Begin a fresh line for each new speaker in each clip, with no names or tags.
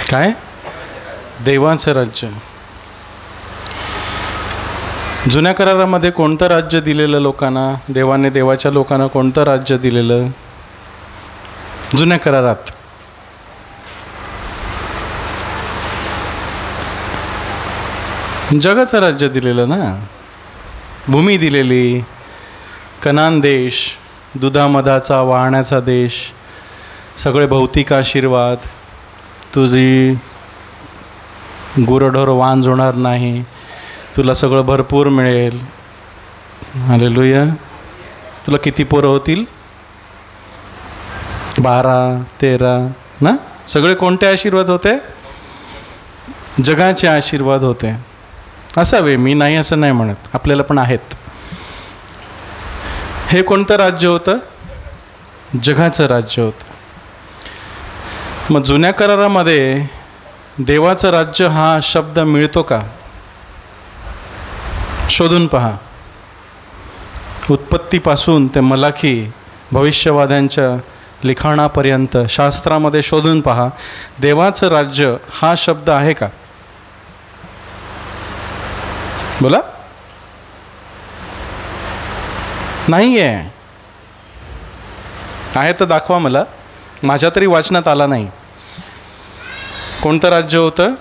काय? देवाचं राज्य. जुन्या करारामध्ये कोणतं राज्य दिलेलं लोकांना? देवाने देवाच्या लोकांना कोणतं राज्य दिलेलं जुन्या करारात? जगाचं राज्य दिलेलं ना. भूमी दिलेली, कनान देश, दुधामधाचा वाहण्याचा देश, सगळे भौतिक आशीर्वाद, तुझी गुरढोर वांज होणार नाही, तुला सगळं भरपूर मिळेल. हालेलुया. तुला किती पोरं होतील? 12, 13 ना. सगळे कोणते आशीर्वाद होते? जगाचे आशीर्वाद होते. असावे, मी नाही असं नाही म्हणत, आपल्याला पण आहेत. हे कोणतं राज्य होतं? जगाचं राज्य होतं. मग जुन्या करारामध्ये देवाचं राज्य हा शब्द मिळतो का? शोधून पहा. उत्पत्तीपासून ते मलाखी भविष्यवाद्यांच्या लिखाणापर्यंत शास्त्रामध्ये शोधून पहा. देवाचं राज्य हा शब्द आहे का? बोला. नाही आहे. आहे तर दाखवा मला. माझ्या तरी वाचनात आला नाही. कोणतं राज्य होतं?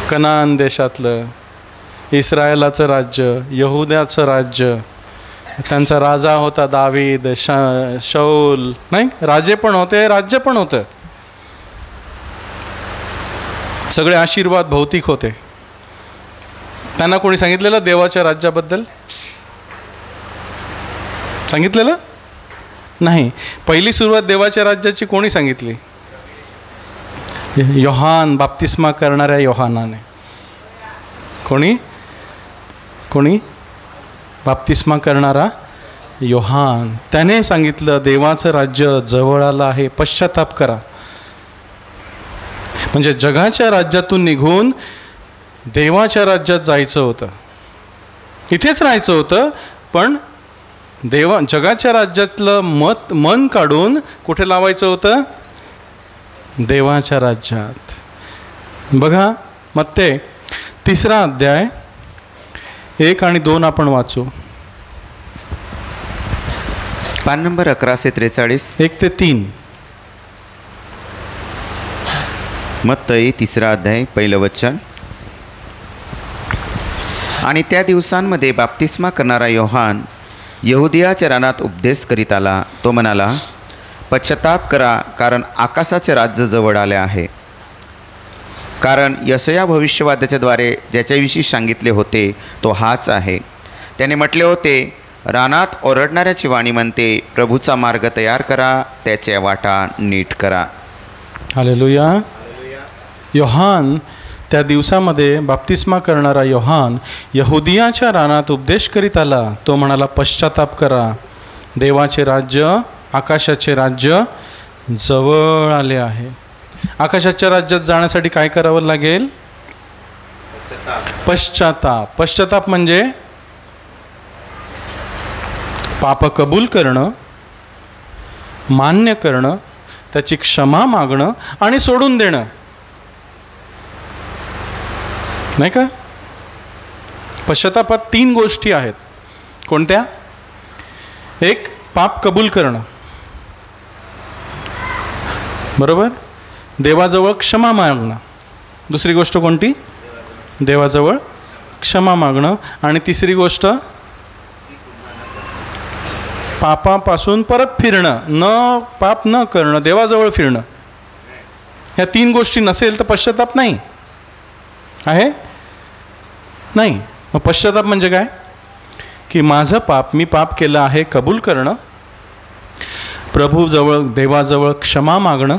कनान देशातलं इस्रायलाचं राज्य, यहुद्याचं राज्य. त्यांचा राजा होता दावीद, शौल. नाही, राजे पण होते, राज्य पण होतं. सगळे आशीर्वाद भौतिक होते. त्यांना कोणी सांगितलेलं देवाच्या राज्याबद्दल? सांगितलेलं नाही. पहिली सुरुवात देवाच्या राज्याची कोणी सांगितली? योहान, बाप्तिस्मा करणाऱ्या योहानाने. कोणी? बाप्तिस्मा करणारा योहान. त्याने सांगितलं देवाचं राज्य जवळ आलं आहे, पश्चाताप करा. म्हणजे जगाच्या राज्यातून निघून देवाच्या राज्यात जायचं होतं. इथेच राहायचं होतं, पण जगाच्या राज्यातलं मन काढून कुठे लावायचं होतं? देवाच्या राज्यात. बघा मत्ते 3 अध्याय 1 आणि 2 आपण वाचू.
पान नंबर 1143,
1 ते 3.
मत्तई 3 अध्याय 1 वचन. आणि त्या दिवसांमध्ये बाप्तिस्मा करणारा योहान यहुदियाच्या रानात उपदेश करीत आला. तो म्हणाला, पश्चाताप करा, कारण आकाशाचे राज्य जवळ आले आहे. कारण यशया भविष्यवाद्याच्या द्वारे ज्याच्याविषयी सांगितले होते तो हाच आहे. त्याने म्हटले होते, रानात ओरडणाऱ्याची वाणी म्हणते, प्रभूचा मार्ग तयार करा, त्याच्या वाटा नीट करा.
हालेलुया. योहान त्या दिवसामध्ये बाप्तिस्मा करणारा योहान यहुदियाच्या रानात उपदेश करीत आला. तो म्हणाला, पश्चाताप करा, देवाचे राज्य, आकाशाचे राज्य जवळ आले आहे. आकाशाच्या राज्यात जाण्यासाठी काय करावं लागेल? पश्चाताप. पश्चाताप म्हणजे पाप कबूल करणं, मान्य करणं, त्याची क्षमा मागणं आणि सोडून देणं, नाही का? पश्चातापात 3 गोष्टी आहेत. कोणत्या? एक, पाप कबूल करणं, बरोबर. देवाजवळ क्षमा मागणं. दुसरी गोष्ट कोणती? देवाजवळ क्षमा मागणं. आणि तिसरी गोष्ट पापापासून परत फिरणं, पाप न करणं, देवाजवळ फिरणं. ह्या 3 गोष्टी नसेल तर पश्चाताप नाही आहे. नाही. मग पश्चाताप म्हणजे काय? की माझं पाप, मी पाप केलं आहे, कबूल करणं, प्रभूजवळ देवाजवळ क्षमा मागणं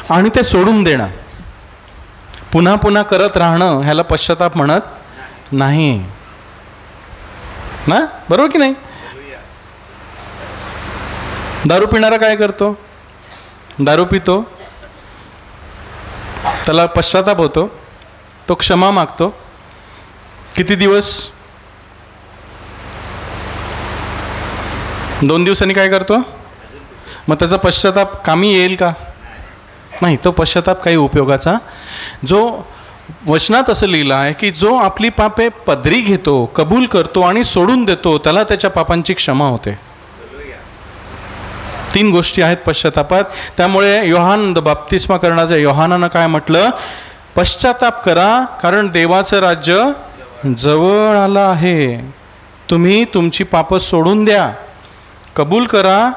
आणि ते सोडून देणं. पुन्हा पुन्हा करत राहणं ह्याला पश्चाताप म्हणत नाही ना. बरोबर की नाही? दारू पिणारा काय करतो? दारू पितो, त्याला पश्चाताप होतो, तो क्षमा मागतो. किती दिवस? 2 दिवसांनी काय करतो? मग त्याचा पश्चाताप कामी येईल का? नाही, तो पश्चाताप काही उपयोगाचा. जो वचनात असं लिहिलं आहे की जो आपली पापे पदरी घेतो, कबूल करतो आणि सोडून देतो, त्याला त्याच्या पापांची क्षमा होते. 3 गोष्टी आहेत पश्चातापात. त्यामुळे योहान बाप्तिस्मा करण्याच्या योहानानं काय म्हटलं? पश्चाताप करा, कारण देवाचं राज्य जवळ आलं आहे. तुम्ही तुमची पापं सोडून द्या, कबूल करा,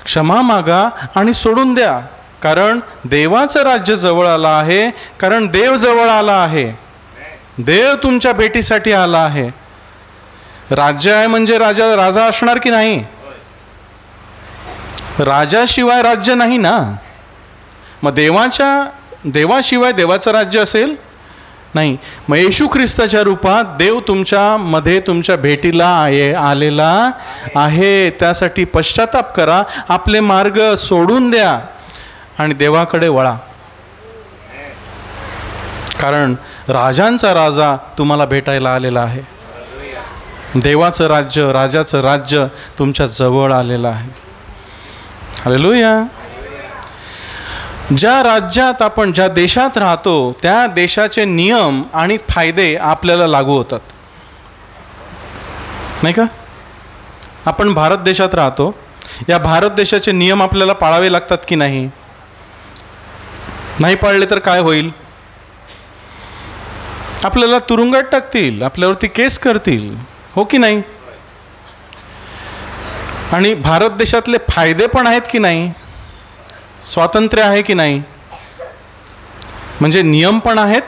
क्षमा मागा आणि सोडून द्या, कारण देवाचं राज्य जवळ आलं आहे. कारण देव जवळ आला आहे. देव तुमच्या भेटीसाठी आला आहे. राज्य आहे म्हणजे राजा असणार की नाही? राजाशिवाय राज्य नाही ना. मग देवाशिवाय देवाचं राज्य असेल? नाही. मग येशू ख्रिस्ताच्या रूपात देव तुमच्यामध्ये तुमच्या भेटीला आलेला आहे. त्यासाठी पश्चाताप करा, आपले मार्ग सोडून द्या आणि देवाकडे वळा. कारण राजांचा राजा तुम्हाला भेटायला आलेला आहे. देवाचं राज्य, राजाचं राज्य तुमच्या जवळ आलेलं आहे. हालेलुया. ज्या राज्यात आपण, ज्या देशात राहतो, त्या देशाचे नियम आणि फायदे आपल्याला लागू होतात, नाही का? आपण भारत देशात राहतो, या भारत देशाचे नियम आपल्याला पाळावे लागतात की नाही? नाही पाळले तर काय होईल? आपल्याला तुरुंगात टाकतील, आपल्यावरती केस करतील, हो की नाही? आणि भारत देशातले फायदे पण आहेत की नाही? स्वातंत्र्य आहे की नाही? म्हणजे नियम पण आहेत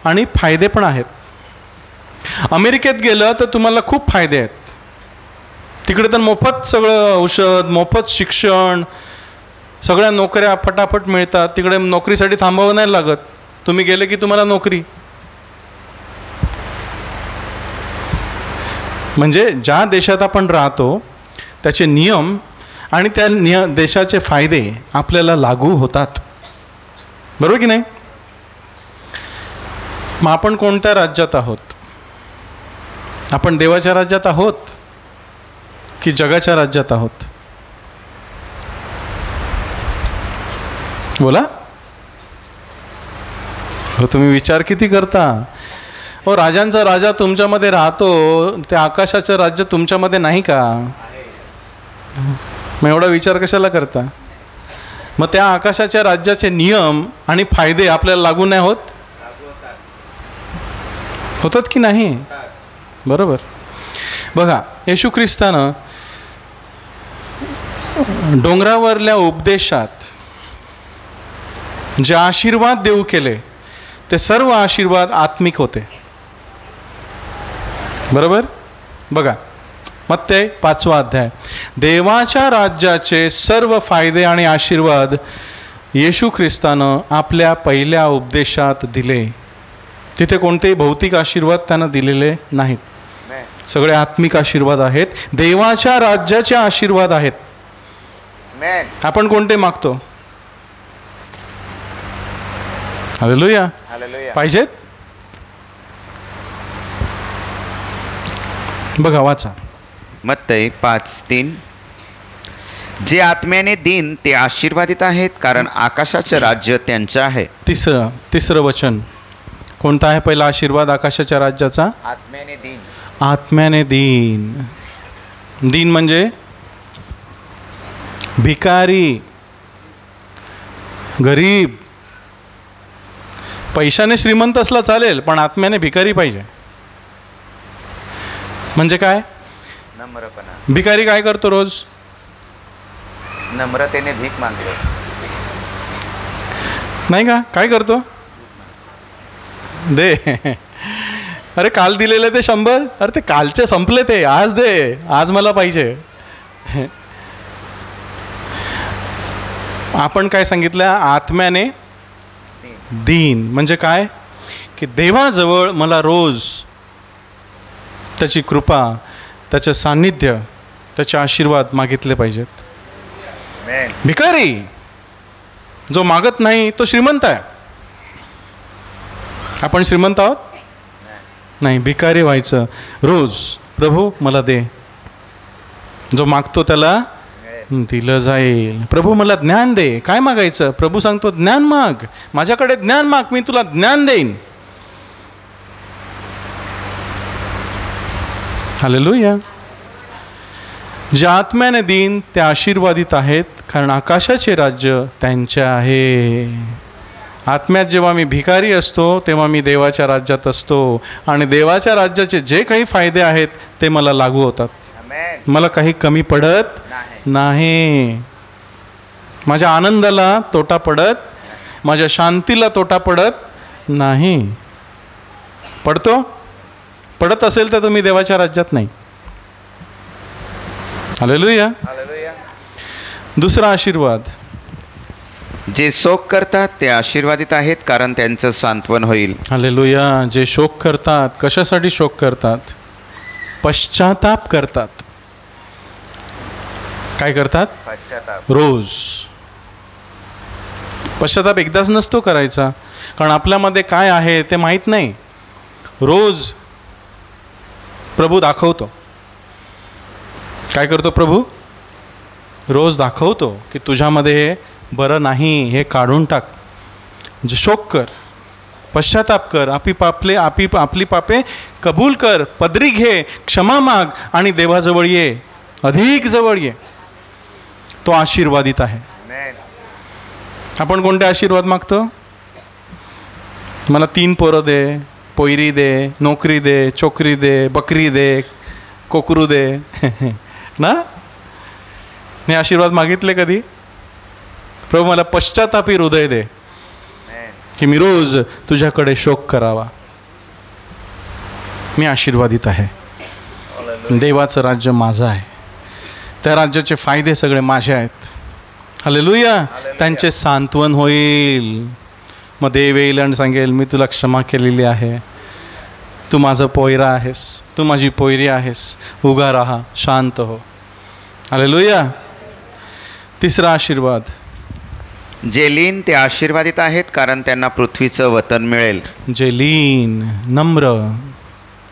आणि फायदे पण आहेत. अमेरिकेत गेलं तर तुम्हाला खूप फायदे आहेत. तिकडे तर मोफत सगळं औषध, मोफत शिक्षण, सगळ्या नोकऱ्या फटाफट मिळतात. तिकडे नोकरीसाठी थांबावं नाही लागत. तुम्ही गेले की तुम्हाला नोकरी. म्हणजे ज्या देशात आपण राहतो त्याचे नियम आणि त्या देशाचे फायदे आपल्याला लागू होतात, बरोबर की नाही? मग आपण कोणत्या राज्यात आहोत? आपण देवाच्या राज्यात आहोत की जगाच्या राज्यात आहोत? बोला हो. तुम्ही विचार किती करता? हो, राजांचा राजा तुमच्यामध्ये राहतो, त्या आकाशाचं राज्य तुमच्यामध्ये नाही का? मग एवढा विचार कशाला करता? मग त्या आकाशाच्या राज्याचे नियम आणि फायदे आपल्याला लागू नाही होत? होतात की नाही? बरोबर. बघा, येशू ख्रिस्तानं डोंगरावरल्या उपदेशात जे आशीर्वाद देऊ केले, ते सर्व आशीर्वाद आत्मिक होते, बरोबर? बघा, मत्ते 5वा अध्याय. देवाच्या राज्याचे सर्व फायदे आणि आशीर्वाद येशू ख्रिस्तानं आपल्या पहिल्या उपदेशात दिले. तिथे कोणतेही भौतिक आशीर्वाद त्यानं दिलेले नाहीत. सगळे आत्मिक आशीर्वाद आहेत, देवाच्या राज्याचे आशीर्वाद आहेत. आपण कोणते मागतो? हालेलुया. पाहिजेत? बघा, वाचा.
मत्ते 5:3. जे आत्म्याने देईन ते आशीर्वादित आहेत, कारण आकाशाचे राज्य त्यांचे आहे.
तिसरं वचन कोणता आहे? पहिला आशीर्वाद आकाशाच्या राज्याचा.
आत्म्याने देईन.
आत्म्याने देईन. दीन म्हणजे भिकारी, गरीब. पैशाने श्रीमंत असला चालेल, पण आत्म्याने भिकारी पाहिजे. म्हणजे काय?
नम्रपणा.
भिकारी काय करतो? रोज
नम्रतेने भीक मागतो,
नाही का? काय करतो? दे. अरे काल दिलेले ते 100, अरे ते कालचे संपले, ते आज दे, आज मला पाहिजे. आपण काय सांगितलं? आत्म्याने दीन म्हणजे काय? की देवाजवळ मला रोज त्याची कृपा, त्याचे सान्निध्य, त्याचे आशीर्वाद मागितले पाहिजेत. भिकारी जो मागत नाही तो श्रीमंत आहे. आपण श्रीमंत आहोत? नाही. भिकारी व्हायचं. रोज प्रभू मला दे. जो मागतो त्याला दिलं जाईल. प्रभू मला ज्ञान दे. काय मागायचं? प्रभू सांगतो ज्ञान माग, माझ्याकडे ज्ञान माग, मी तुला ज्ञान देईन. हालेलुया. जे आत्म्याने देईन ते आशीर्वादित आहेत, कारण आकाशाचे राज्य त्यांचे आहे. आत्म्यात जेव्हा मी भिकारी असतो तेव्हा मी देवाच्या राज्यात असतो, आणि देवाच्या राज्याचे जे काही फायदे आहेत ते मला लागू होतात. मला काही कमी पडत नाही. माझ्या आनंदाला तोटा पडत, माझ्या शांतीला तोटा पडत नाही. पडत असेल तर तुम्ही देवाच्या राज्यात नाही. हालेलुया. दुसरा आशीर्वाद,
जे शोक करतात ते आशीर्वादित आहेत, कारण त्यांचं सांत्वन होईल.
हालेलुया. जे शोक करतात, कशासाठी शोक करतात? पश्चाताप करतात. काय करतात? रोज. पश्चाताप एकदाच नसतो करायचा, कारण आपल्यामध्ये काय आहे ते माहीत नाही. रोज प्रभू दाखवतो. काय करतो प्रभू? रोज दाखवतो की तुझ्यामध्ये हे बरं नाही, हे काढून टाक. जे शोक कर, पश्चाताप कर, आपली पापे कबूल कर, पदरी घे, क्षमा माग आणि देवाजवळ ये, अधिक जवळ ये. तो आशीर्वादित आहे. आपण कोणते आशीर्वाद मागतो? मला 3 पोरं दे, पोयरी दे, नोकरी दे, चोकरी दे, बकरी दे, कोकरू दे ना. हे आशीर्वाद मागितले कधी? प्रभू मला पश्चातापी हृदय दे, की मी रोज तुझ्याकडे शोक करावा. मी आशीर्वादित आहे. देवाचं राज्य माझं आहे, त्या राज्याचे फायदे सगळे माझे आहेत. हालेलुया. त्यांचे सांत्वन होईल. मग देव येईल आणि सांगेल मी तुला क्षमा केलेली आहे, तू माझं पोयरा आहेस, तू माझी पोयरी आहेस, उगा राहा, शांत हो. हालेलुया. तिसरा आशीर्वाद,
जे लीन ते आशीर्वादित आहेत, कारण त्यांना पृथ्वीचं वतन मिळेल.
जे लीन, नम्र,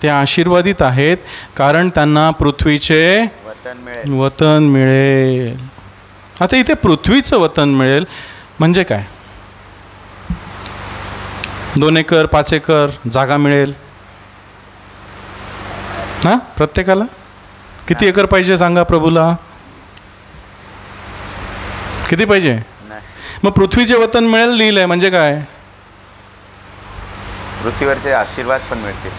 ते आशीर्वादित आहेत, कारण त्यांना पृथ्वीचे वतन मिळेल. आता इथे पृथ्वीचं वतन मिळेल म्हणजे काय? 2 एकर 5 एकर जागा मिळेल ना प्रत्येकाला? किती एकर पाहिजे सांगा प्रभूला? किती पाहिजे? मग पृथ्वीचे वतन मिळेल लिहिलंय म्हणजे काय?
पृथ्वीवरचे आशीर्वाद पण मिळतील.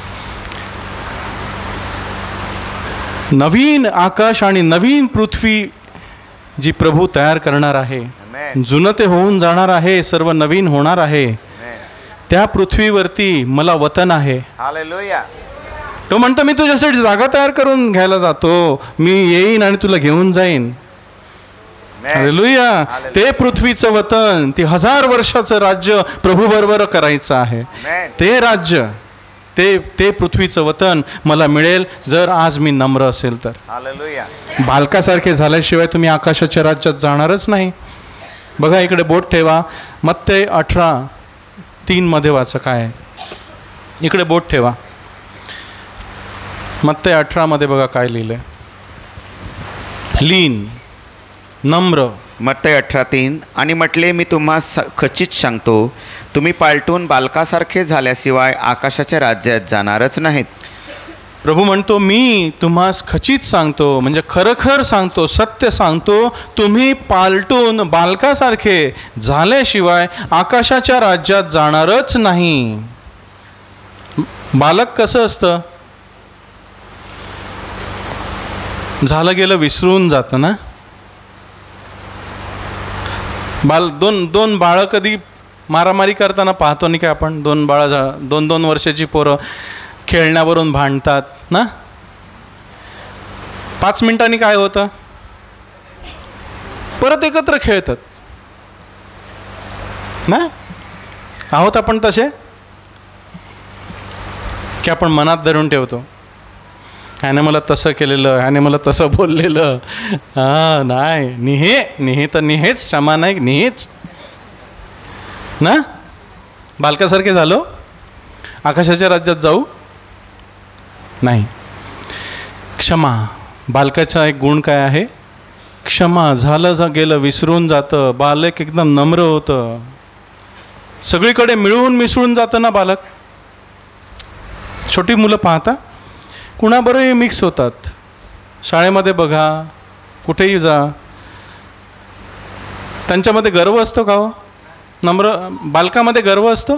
नवीन आकाश आणि नवीन पृथ्वी जी प्रभू तयार करणार आहे, जुनं ते होऊन जाणार आहे, सर्व नवीन होणार आहे. त्या पृथ्वीवरती मला वतन आहे.
हालेलुया.
तो म्हणतो मी तुझ्यासाठी जागा तयार करून घ्यायला जातो, मी येईन आणि तुला घेऊन जाईन. हालेलुया. ते पृथ्वीचं वतन, ते 1000 वर्षाचं राज्य प्रभू बरोबर करायचं आहे. ते राज्य, ते पृथ्वीचं वतन मला मिळेल जर आज मी नम्र असेल तर.
हालेलुया.
बालकासारखे झाल्याशिवाय तुम्ही आकाशाच्या राज्यात जाणारच नाही. बघा इकडे बोट ठेवा. मत्ते 18:3 मध्ये वाचा काय आहे. इकडे बोट ठेवा. मत्ते 18 मध्ये बघा काय लिहिलंय. लीन, नम्र.
मत्ते 18:3 आणि म्हटले मी तुम्हा खचित सांगतो, तुम्ही पालटून बालकासारखे झाल्याशिवाय आकाशाच्या राज्यात जाणारच नाहीत.
प्रभू म्हणतो मी तुम्हास खचित सांगतो, म्हणजे खरखर सांगतो, सत्य सांगतो, तुम्ही पालटून बालकासारखे झाल्याशिवाय आकाशाच्या राज्यात जाणारच नाही. बालक कसं असतं? झालं गेलं विसरून जातं ना. दोन बाळं कधी मारामारी करताना पाहतो नाही का आपण? 2 बाळं 2 वर्षाची पोरं खेळण्यावरून भांडतात ना. 5 मिनिटांनी काय होतं? परत एकत्र खेळतात ना. आहोत आपण तसे की आपण मनात धरून ठेवतो, ह्याने मला तसं केलेलं, ह्याने मला तसं बोललेलं. नाही, निहे तर निहेच, क्षमा नाही निहेच ना. बालकासारखे झालो, आकाशाच्या राज्यात जाऊ नाही. क्षमा. बालकाचा एक गुण काय आहे? क्षमा, झालं गेलं विसरून जातं. बालक एकदम नम्र होतं. सगळीकडे मिळून मिसळून जातं ना बालक. छोटी मुलं पाहता कुणाबरोबरही मिक्स होतात. शाळेमध्ये बघा, कुठेही जा, त्यांच्यामध्ये गर्व असतो का हो? नम्र बालकामध्ये गर्व असतो?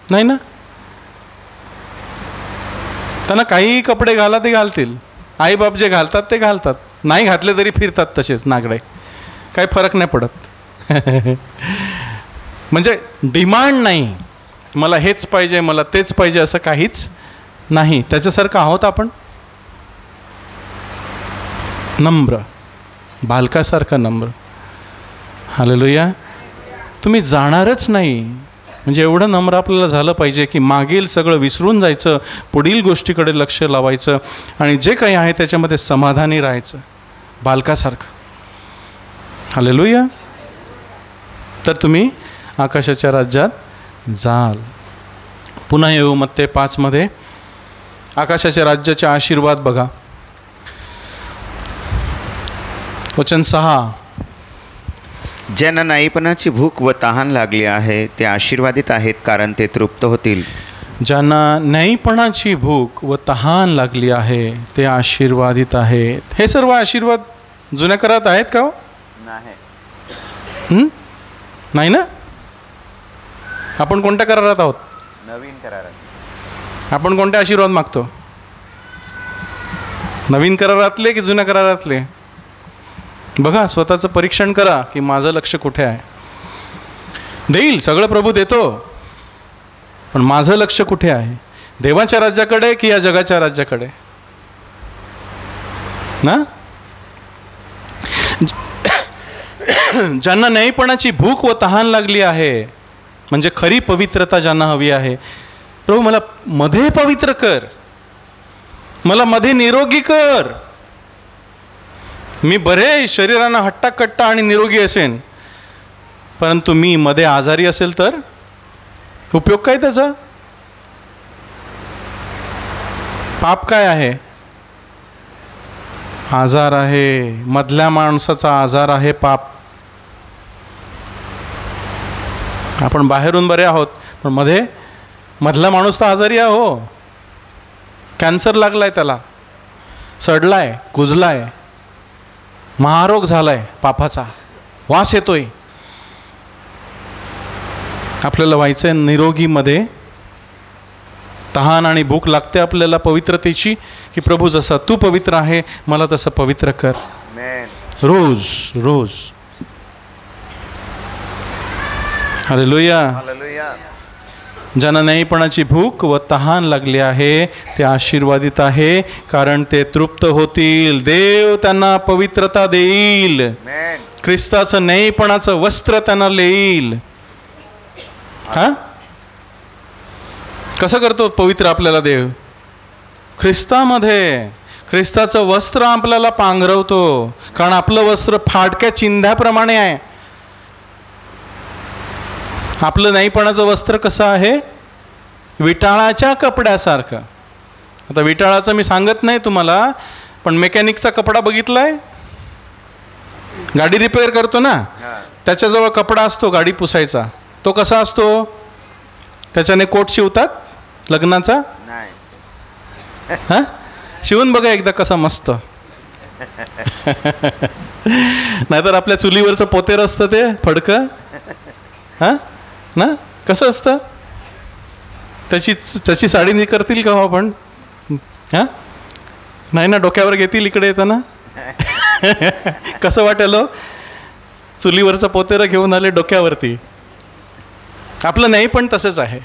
नाही ना. त्यांना काहीही कपडे घाला ते घालतील. आईबाप जे घालतात ते घालतात. नाही घातले तरी फिरतात तसेच नागडे. काही फरक नाही पडत. म्हणजे डिमांड नाही, मला हेच पाहिजे, मला तेच पाहिजे, असं काहीच नाही. त्याच्यासारखं आहोत आपण? नम्र, बालकासारखं नम्र. हालेलुया. तुम्ही जाणारच नाही. म्हणजे एवढं नम्र आपल्याला झालं पाहिजे की मागील सगळं विसरून जायचं, पुढील गोष्टीकडे लक्ष लावायचं आणि जे काही आहे त्याच्यामध्ये समाधानी राहायचं, बालकासारखं. हालेलुया. तर तुम्ही आकाशाच्या राज्यात जाल. पुन्हा येऊ मत्ते 5 आकाशाच्या राज्याचे आशीर्वाद बघा. वचन 6.
ज्यांना नाईपणाची भूक व तहान लागली आहे ते आशीर्वादित आहेत, कारण ते तृप्त होतील.
ज्यांना न्यायपणाची भूक व तहान लागली आहे ते आशीर्वादित आहेत. हे सर्व आशीर्वाद जुन्या करारात आहेत का हो? नाही ना. आपण कोणत्या करारात आहोत?
नवीन करारात.
आपण कोणते आशीर्वाद मागतो? नवीन करारातले की जुन्या करारातले? बघा, स्वतःचं परीक्षण करा की माझं लक्ष कुठे आहे. देईल सगळं प्रभू देतो, पण माझं लक्ष कुठे आहे? देवाच्या राज्याकडे की या जगाच्या राज्याकडे ना? ज्यांना न्यायपणाची भूक व तहान लागली आहे, म्हणजे खरी पवित्रता ज्यांना हवी आहे, प्रभू मला मध्ये पवित्र कर, मला मध्ये निरोगी कर. मी बरे शरीरानं हट्टाकट्टा आणि निरोगी असेन, परंतु मी मध्ये आजारी असेल तर उपयोग काय त्याचा? पाप काय आहे? आजार आहे. मधल्या माणसाचा आजार आहे पाप. आपण बाहेरून बरे आहोत, पण मधला माणूस तर आजारी आहे हो. कॅन्सर लागलाय, त्याला सडलाय, कुजलाय, महारोग झालाय, पापाचा वास येतोय. आपल्याला व्हायचंय निरोगीमध्ये. तहान आणि भूक लागते आपल्याला पवित्रतेची, की प्रभू जसा तू पवित्र आहे मला तसं पवित्र कर. रोज रोज. हालेलुया. ज्यांना न्यायपणाची भूक व तहान लागली आहे ते आशीर्वादित आहे, कारण ते तृप्त होतील. देव त्यांना पवित्रता देईल. ख्रिस्ताचं न्यायपणाचं वस्त्र त्यांना देईल. हा, कसं करतो पवित्र आपल्याला देव? ख्रिस्तामध्ये. ख्रिस्ताचं वस्त्र आपल्याला पांघरवतो, कारण आपलं वस्त्र फाटक्या चिंध्याप्रमाणे आहे. आपलं न्यायपणाचं वस्त्र कसं आहे? विटाळाच्या कपड्यासारखं. आता विटाळाचं मी सांगत नाही तुम्हाला, पण मेकॅनिकचा कपडा बघितलाय? गाडी रिपेअर करतो ना, त्याच्याजवळ कपडा असतो गाडी पुसायचा. तो कसा असतो? त्याच्याने कोट शिवतात लग्नाचा? हां, शिवून बघा एकदा कसा मस्त. नाहीतर आपल्या चुलीवरचं पोतेर असतं ते फडकं, हां ना, कसं असतं? त्याची साडी नाही करतील का आपण? हां, नाही ना, डोक्यावर घेतील इकडे येताना. कसं वाटेल? चुलीवरचं पोतेर घेऊन आले डोक्यावरती. आपलं नाही पण तसंच आहे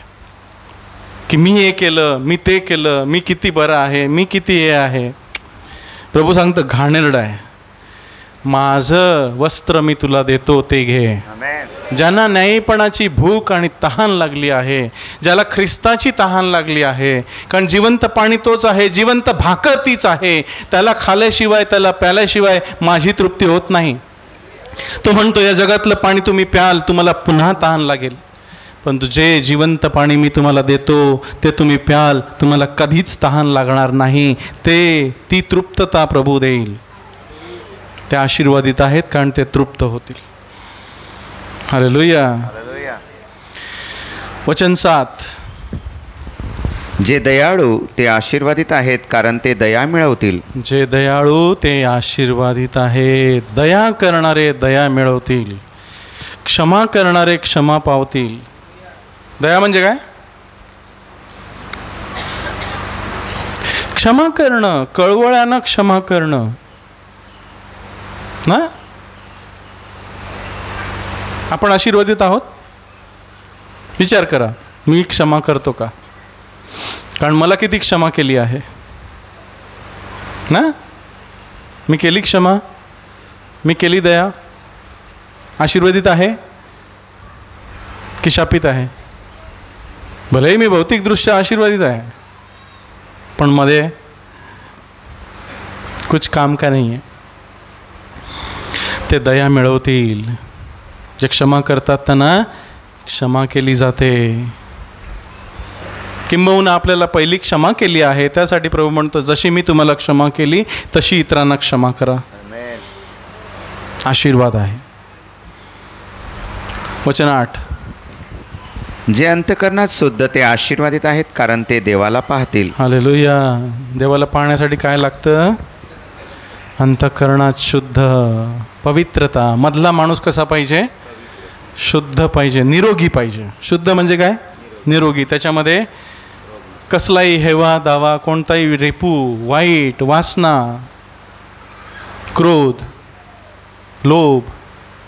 की मी हे केलं, मी ते केलं, मी किती बरं आहे, मी किती हे आहे. प्रभू सांगतं घाणेरडं आहे, माझं वस्त्र मी तुला देतो ते घे. ज्यांना न्यायपणाची भूक आणि तहान लागली आहे, ज्याला ख्रिस्ताची तहान लागली आहे, कारण जिवंत पाणी तोच आहे, जिवंत भाकर तीच आहे, त्याला खाल्याशिवाय, त्याला प्याल्याशिवाय माझी तृप्ती होत नाही. तो म्हणतो या जगातलं पाणी तुम्ही प्याल, तुम्हाला पुन्हा तहान लागेल, पण जे जिवंत पाणी मी तुम्हाला देतो ते तुम्ही प्याल, तुम्हाला कधीच तहान लागणार नाही. ती तृप्तता प्रभू देईल. ते आशीर्वादित आहेत कारण ते तृप्त होतील. हालेलुया. वचन 7.
जे दयाळू ते आशीर्वादित आहेत कारण ते दया मिळवतील.
जे दयाळू ते आशीर्वादित आहेत. दया करणारे दया मिळवतील. क्षमा करणारे क्षमा पावतील. दया म्हणजे काय? क्षमा करणं, कळवळ्यानं क्षमा करणं ना. आपण आशीर्वादित आहोत. विचार करा, मी क्षमा करतो का? कारण मला किती क्षमा केली आहे ना. मी केली क्षमा, मी केली दया. आशीर्वादित आहे की शापित आहे? भलेही मी भौतिकदृष्ट्या आशीर्वादित आहे, पण मध्ये कुछ काम का नाही आहे. ते दया मिळवतील. जे क्षमा करतात त्यांना क्षमा केली जाते. किंबहुना आपल्याला पहिली क्षमा केली आहे, त्यासाठी प्रभू म्हणतो जशी मी तुम्हाला क्षमा केली तशी इतरांना क्षमा करा. आशीर्वाद आहे. वचन 8.
जे अंतःकरणात शुद्ध ते आशीर्वादित आहेत कारण ते देवाला पाहतील.
हालेलुया. देवाला पाहण्यासाठी काय लागतं? अंतःकरणात शुद्ध, पवित्रता. मधला माणूस कसा पाहिजे? शुद्ध पाहिजे, निरोगी पाहिजे. शुद्ध म्हणजे काय? निरोगी. त्याच्यामध्ये कसलाही हेवा दावा, कोणताही रेपू, वाईट वासना, क्रोध, लोभ,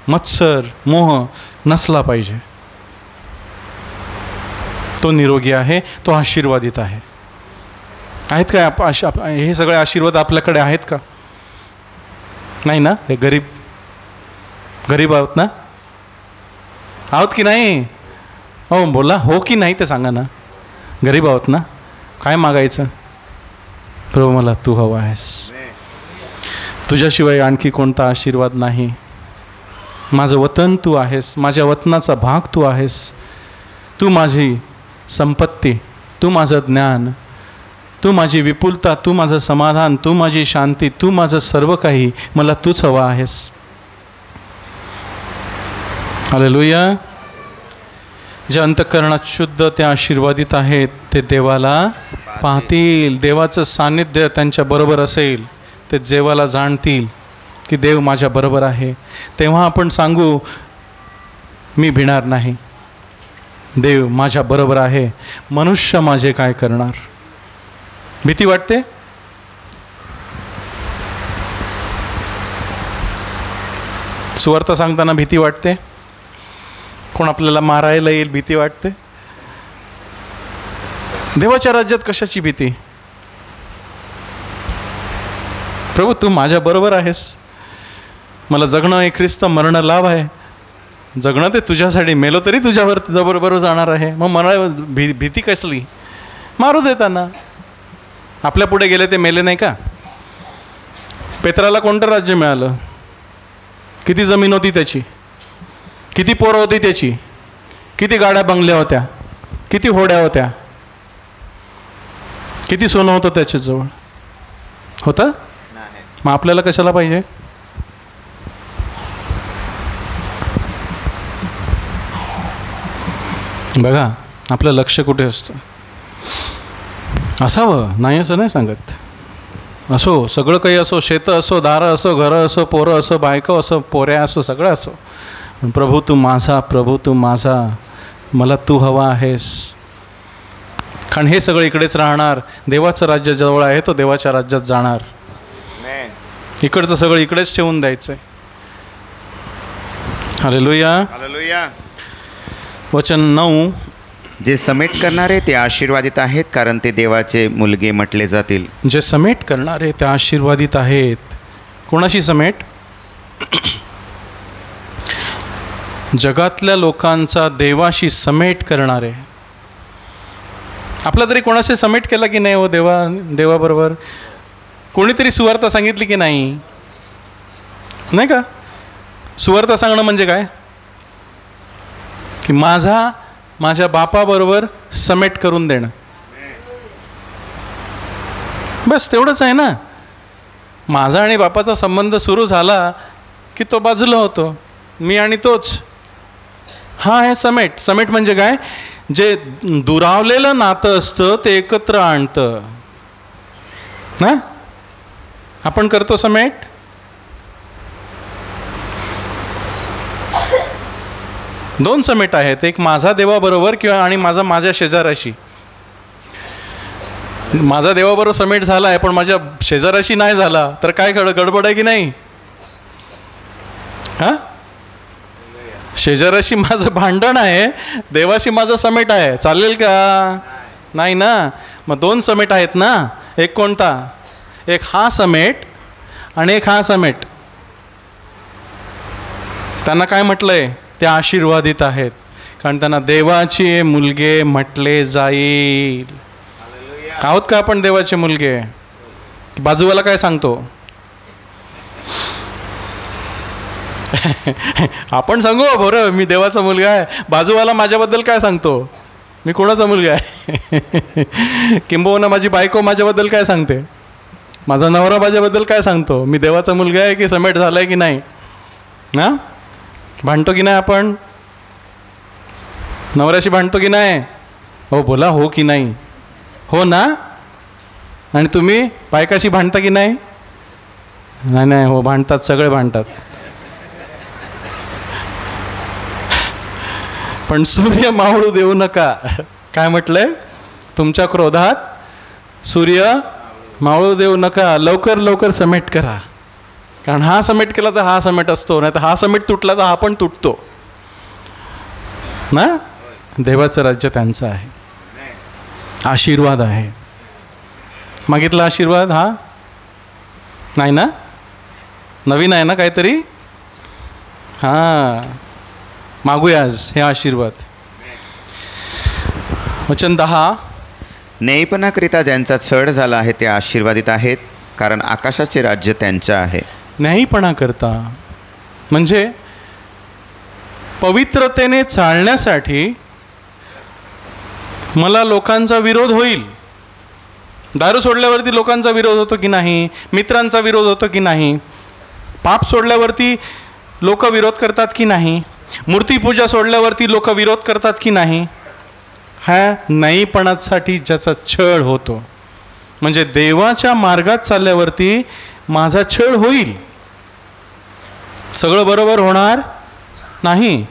मत्सर, मोह नसला पाहिजे. तो निरोगी आहे, तो आशीर्वादित आहे. आहेत काय हे सगळे आशीर्वाद आपल्याकडे आहेत का? नाही ना. हे गरीब आहोत ना. आहोत की नाही? हो बोला, हो की नाही ते सांगा ना. गरीब आहोत ना. काय मागायचं? प्रभू मला तू हवा आहेस. तुझ्याशिवाय आणखी कोणता आशीर्वाद नाही. माझं वतन तू आहेस, माझ्या वतनाचा भाग तू आहेस. तू माझी संपत्ती, तू माझं ज्ञान, तू माझी विपुलता, तू माझं समाधान, तू माझी शांती, तू माझं सर्व काही. मला तूच हवा आहेस. हालेलुया. जे अंतःकरणात शुद्ध ते आशीर्वादित आहेत. ते देवाला पाहतील. देवाचं सान्निध्य त्यांच्या बरोबर असेल. ते देवाला जाणतील की देव माझ्या बरोबर आहे. तेव्हा आपण सांगू मी भिणार नाही. देव माझ्या बरोबर आहे. मनुष्य माझे काय करणार? भीती वाटते? सुवार्ता सांगताना भीती वाटते? कोण आपल्याला मारायला येईल भीती वाटते? देवाच्या राज्यात कशाची भीती? प्रभू तू माझ्या बरोबर आहेस. मला जगणं हे ख्रिस्त, मरणं लाभ आहे. जगणं ते तुझ्यासाठी, मेलो तरी तुझ्यावर बरोबर जाणार आहे. मग मला भीती कसली? मारू दे त्यांना. आपल्या पुढे गेले ते मेले नाही का? पेत्राला कोणतं राज्य मिळालं? किती जमीन होती त्याची? किती पोरं होती त्याची? किती गाड्या बंगल्या होत्या? किती होड्या होत्या? किती सोनं होतं त्याच्याजवळ? होतं? मग आपल्याला कशाला पाहिजे? बघा आपलं लक्ष कुठे असतं. असावं नाही असं नाही सांगत. असो, सगळं काही असो, शेतं असो, दारं असो, घरं असो, पोरं असो, बायको असो, पोऱ्या असो, सगळं असो, पण प्रभू तू माझा, प्रभू तू माझा, मला तू हवा आहेस. कारण हे सगळं इकडेच राहणार. देवाचं राज्य जवळ आहे, तो देवाच्या राज्यात जाणार. इकडचं सगळं इकडेच ठेवून द्यायचं आहे. हालेलुया.
हालेलुया.
वचन 9.
जे समेट करणारे ते आशीर्वादित आहेत कारण ते देवाचे मुलगे म्हटले जातील.
जे समेट करणारे ते आशीर्वादित आहेत. कोणाशी समेट? जगातल्या लोकांचा देवाशी समेट करणारे. आपला तरी कोणाशी समेट केला की नाही हो? देवाबरोबर कोणीतरी सुवार्ता सांगितली की नाही? नाही का? सुवार्ता सांगणं म्हणजे काय? की माझ्या बापाबरोबर समेट करून देणं. बस तेवढंच आहे ना. माझा आणि बापाचा संबंध सुरू झाला की तो बाजूला होतो, मी आणि तोच. हा आहे समेट. समेट म्हणजे काय? जे दुरावलेलं नातं असतं ते एकत्र आणतं ना. आपण करतो समेट. दोन समेट आहेत, एक माझा देवाबरोबर किंवा आणि माझ्या शेजाराशी. माझा देवाबरोबर समेट झाला आहे पण माझ्या शेजाराशी नाही झाला तर काय गडबड आहे की नाही? हां, शेजाराशी माझं भांडण आहे, देवाशी माझं समेट आहे, चालेल का? नाही ना. मग दोन समेट आहेत ना. एक कोणता? एक हा समेट आणि एक हा समेट. त्यांना काय म्हटलंय? ते आशीर्वादित आहेत कारण त्यांना देवाचे मुलगे म्हटले जाईल. आहोत का आपण देवाचे मुलगे? बाजूवाला काय सांगतो? आपण सांगू बरं मी देवाचा मुलगा आहे. बाजूवाला माझ्याबद्दल काय सांगतो? मी कोणाचा मुलगा आहे? किंबहुना माझी बायको माझ्याबद्दल काय सांगते? माझा नवरा माझ्याबद्दल काय सांगतो? मी देवाचा मुलगा आहे की समेट झाला आहे की नाही? ना, भांडतो की नाही आपण? नवऱ्याशी भांडतो की नाही? हो बोला, हो की नाही? हो ना. आणि तुम्ही बायकाशी भांडता की नाही? नाही नाही, हो भांडतात, सगळे भांडतात. पण सूर्य मावळू देऊ नका. काय म्हटलंय? तुमच्या क्रोधात सूर्य मावळू देऊ नका. लवकर लवकर समेट करा, कारण हा समेट केला तर हा समेट असतो, नाही तर हा समेट तुटला तर हा पण तुटतो ना. देवाचं राज्य त्यांचं आहे, आशीर्वाद आहे. मागितला आशीर्वाद हा नाही ना, नवीन आहे ना काहीतरी. हां, मागूया आज हे आशीर्वाद. वचन 10.
न्यायीपणाकरिता ज्यांचा छळ झाला आहे ते आशीर्वादित आहेत, कारण आकाशाचे राज्य त्यांचं आहे.
न्यायीपणा करता म्हणजे पवित्रतेने चालण्यासाठी मला लोकांचा विरोध होईल. दारू सोडल्यावरती लोकांचा विरोध होतो की नाही? मित्रांचा विरोध होतो की नाही? पाप सोडल्यावरती लोक विरोध करतात की नाही? मूर्तीपूजा सोडल्यावरती लोक विरोध करतात की नाही? ह्या न्यायीपणासाठी ज्याचा छळ होतो, म्हणजे देवाच्या मार्गात चालल्यावरती माझा छळ होईल. सगळं बरोबर होणार नाही.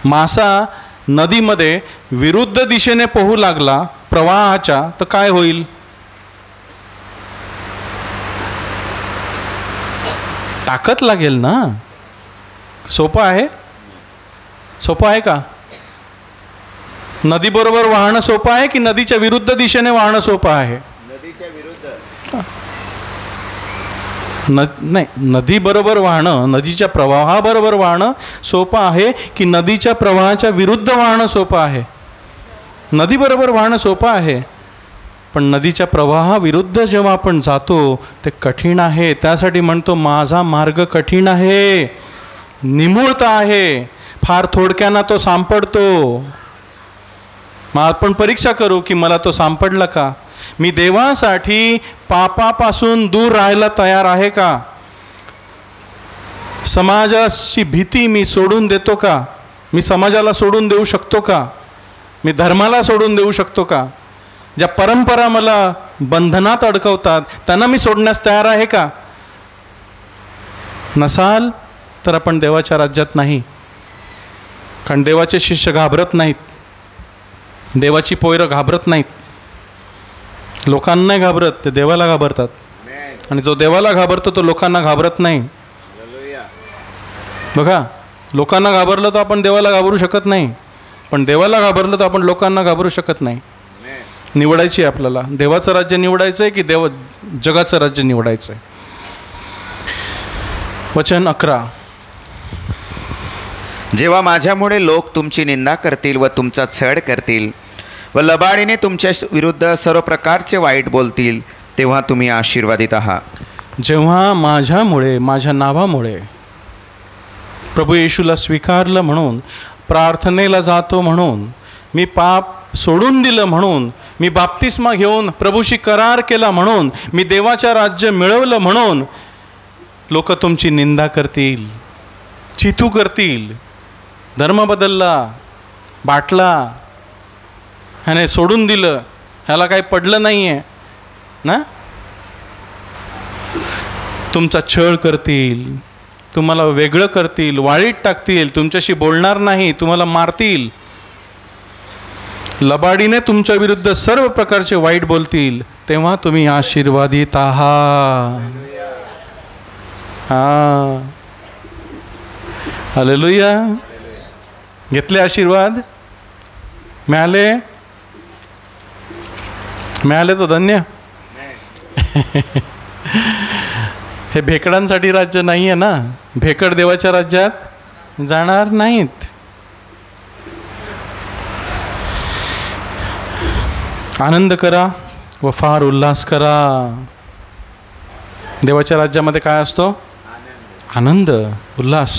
मासा नदीमध्ये विरुद्ध दिशेने पोहू लागला प्रवाहाच्या, तर काय होईल? ताकद लागेल ना. सोपं आहे? सोपं आहे का? नदीबरोबर वाहणं सोपं आहे की नदीच्या विरुद्ध दिशेने वाहणं सोपं आहे?
नदीच्या विरुद्ध.
नाही, नदीबरोबर वाहणं, नदीच्या प्रवाहाबरोबर वाहणं सोपं आहे की नदीच्या प्रवाहाच्या विरुद्ध वाहणं सोपं आहे? नदीबरोबर वाहणं सोपं आहे, पण नदीच्या प्रवाहाविरुद्ध जेव्हा आपण जातो ते कठीण आहे. त्यासाठी म्हणतो माझा मार्ग कठीण आहे, निमुळता आहे, फार थोडक्यानं तो सापडतो. मग आपण परीक्षा करू की मला तो सापडला का? मी देवासाठी पापापासून दूर राहायला तयार आहे का? समाजाची भीती मी सोडून देतो का? मी समाजाला सोडून देऊ शकतो का? मी धर्माला सोडून देऊ शकतो का? ज्या परंपरा मला बंधनात अडकवतात त्यांना मी सोडण्यास तयार आहे का? नसाल तर आपण देवाच्या राज्यात नाही. कारण देवाचे शिष्य घाबरत नाहीत, देवाची पोयरं घाबरत नाहीत. लोकांना नाही घाबरत, ते देवाला घाबरतात. आणि जो देवाला घाबरतो तो लोकांना घाबरत नाही. बघा, लोकांना घाबरलं तर आपण देवाला घाबरू शकत नाही, पण देवाला घाबरलं तर आपण लोकांना घाबरू शकत नाही. निवडायची आहे आपल्याला. देवाचं राज्य निवडायचं आहे की जगाचं राज्य निवडायचं आहे? वचन 11.
जेव्हा माझ्यामुळे लोक तुमची निंदा करतील व तुमचा छळ करतील व लबाडीने तुमच्या विरुद्ध सर्व प्रकारचे वाईट बोलतील, तेव्हा तुम्ही आशीर्वादित आहात.
जेव्हा माझ्यामुळे, माझ्या नावामुळे, प्रभू येशूला स्वीकारलं म्हणून, प्रार्थनेला जातो म्हणून, मी पाप सोडून दिलं म्हणून मी बाप्तिस्मा घेऊन प्रभूशी करार केला म्हणून, मी देवाच्या राज्य मिळवलं म्हणून लोक तुमची निंदा करतील, चितू करतील. धर्म बदलला, बाटला, ह्याने सोडून दिलं, ह्याला काही पडलं नाही आहे ना. तुमचा छळ करतील, तुम्हाला वेगळं करतील, वाळीत टाकतील, तुमच्याशी बोलणार नाही, तुम्हाला मारतील, लबाडीने तुमच्या विरुद्ध सर्व प्रकारचे वाईट बोलतील. तेव्हा तुम्ही आशीर्वादित आहात. हा, हालेलुया. घेतले आशीर्वाद, मिळाले, मिळाले तर धन्य. हे भेकडांसाठी राज्य नाही आहे ना. भेकड देवाच्या राज्यात जाणार नाहीत. आनंद करा व फार उल्हास करा. देवाच्या राज्यामध्ये काय असतो? आनंद, उल्हास.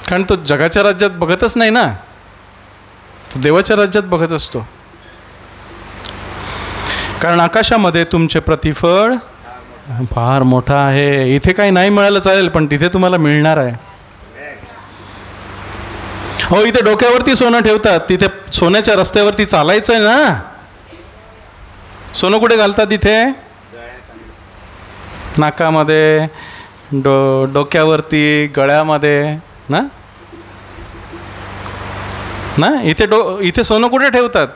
कारण तो जगाच्या राज्यात बघतच नाही ना, तो देवाच्या राज्यात बघत असतो. कारण आकाशामध्ये तुमचे प्रतिफळ फार मोठा आहे. इथे काही नाही मिळालं चालेल, पण तिथे तुम्हाला मिळणार आहे. हो, इथे डोक्यावरती सोनं ठेवतात, तिथे सोन्याच्या रस्त्यावरती चालायचं आहे ना. सोनं कुठे घालतात? इथे नाकामध्ये, डोक्यावरती, गळ्यामध्ये ना. ना इथे सोनं कुठे ठेवतात?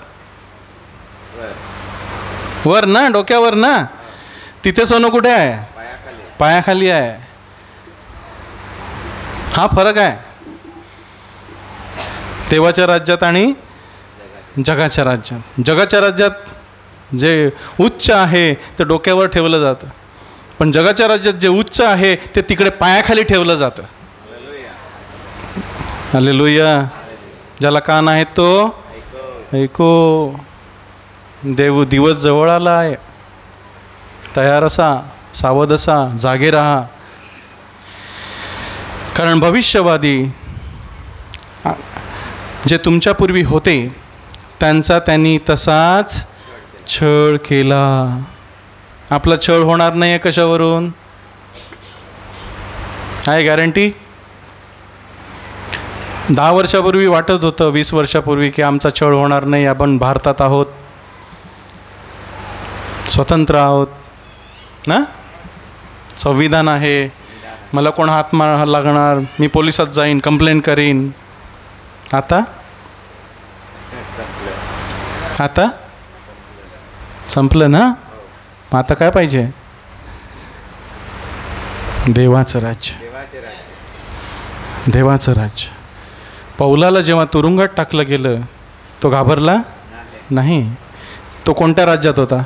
वर ना, डोक्यावर ना. तिथे सोनं कुठे आहे? पायाखाली आहे. हा फरक आहे देवाच्या राज्यात आणि जगाच्या राज्यात. जगाच्या राज्यात जे उच्च आहे ते डोक्यावर ठेवलं जातं, पण जगाच्या राज्यात जे उच्च आहे ते तिकडे पायाखाली ठेवलं जातं. हालेलुया. ज्याला कान आहे तो ऐको. दिवस जवळ आला आहे. तयार असा, सावध असा, जागे राहा. कारण भविष्यवादी जे तुमच्यापूर्वी होते त्यांचा त्यांनी तसाच छळ केला. आपला छळ होणार नाही आहे कशावरून? आहे गॅरंटी? 10 वर्षापूर्वी वाटत होतं, 20 वर्षापूर्वी की आमचा छळ होणार नाही, आपण भारतात आहोत, स्वतंत्र आहोत ना, संविधान आहे, मला कोण हात लागणार, मी पोलिसात जाईन, कंप्लेंट करीन. आता संपलं ना. आता काय पाहिजे? देवाचं राज्य. देवाचं राज्य. पौलाला जेव्हा तुरुंगात टाकलं गेलं तो घाबरला नाही. तो कोणत्या राज्यात होता?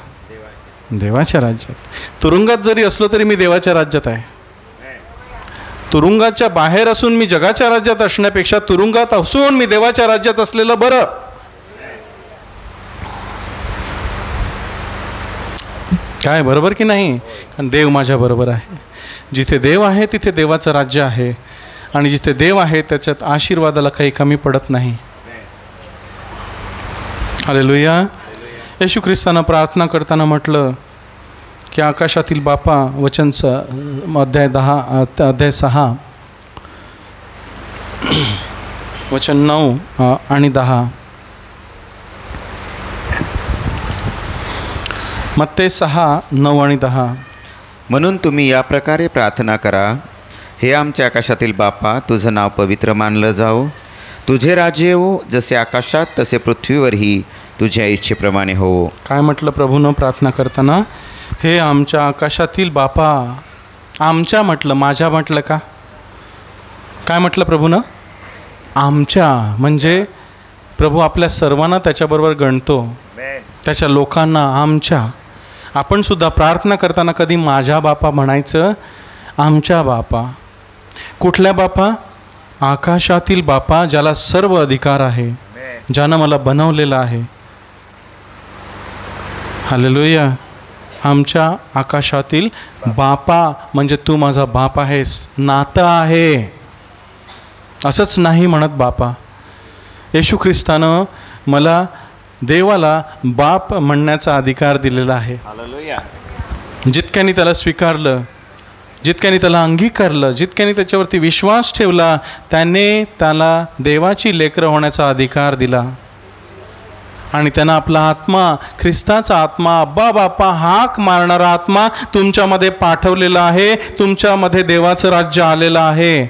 देवाच्या राज्यात. तुरुंगात जरी असलो तरी मी देवाच्या राज्यात आहे. तुरुंगाच्या बाहेर असून मी जगाच्या राज्यात असण्यापेक्षा तुरुंगात असून मी देवाच्या राज्यात असलेलं बरं. काय, बरोबर की नाही? कारण देव माझ्या बरोबर आहे. जिथे देव आहे तिथे देवाचं राज्य आहे, आणि जिथे देव आहे त्याच्यात आशीर्वादाला काही कमी पडत नाही. हालेलुया. येशू ख्रिस्तानं प्रार्थना करताना म्हटलं की आकाशातील बापा, वचन अध्याय 6 वचन 9 आणि 10. मत्ते 6:9 आणि 10.
म्हणून तुम्ही या प्रकारे प्रार्थना करा. हे आमच्या आकाशातील बापा, तुझं नाव पवित्र मानलं जावो. तुझे राज्य येवो, जसे आकाशात तसे पृथ्वीवरही तुझ्या इच्छेप्रमाणे हो.
काय म्हटलं प्रभूनं प्रार्थना करताना? हे आमच्या आकाशातील बापा. आमच्या म्हटलं, माझ्या म्हटलं का? काय म्हटलं प्रभूनं? आमच्या. म्हणजे प्रभू आपल्या सर्वांना त्याच्याबरोबर गणतो, त्याच्या लोकांना आमच्या. आपण सुद्धा प्रार्थना करताना कधी माझ्या बापा म्हणायचं, आमच्या बापा. कुठल्या बापा? आकाशातील बापा, ज्याला सर्व अधिकार आहे, ज्यानं मला बनवलेलं आहे. हालेलुया. आमच्या आकाशातील बापा म्हणजे तू माझा बाप आहेस, नातं आहे. असंच नाही म्हणत बापा. येशू ख्रिस्तानं मला देवाला बाप म्हणण्याचा अधिकार दिलेला आहे. जितक्यानी त्याला स्वीकारलं, जितक्यानी त्याला अंगीकारलं, जितक्यानी त्याच्यावरती विश्वास ठेवला, त्याने त्याला देवाची लेकरं होण्याचा अधिकार दिला. आणि त्यांना आपला आत्मा, ख्रिस्ताचा आत्मा, अब्बा बापा हाक मारणारा आत्मा तुमच्यामध्ये पाठवलेला आहे. तुमच्यामध्ये देवाचं राज्य आलेलं आहे.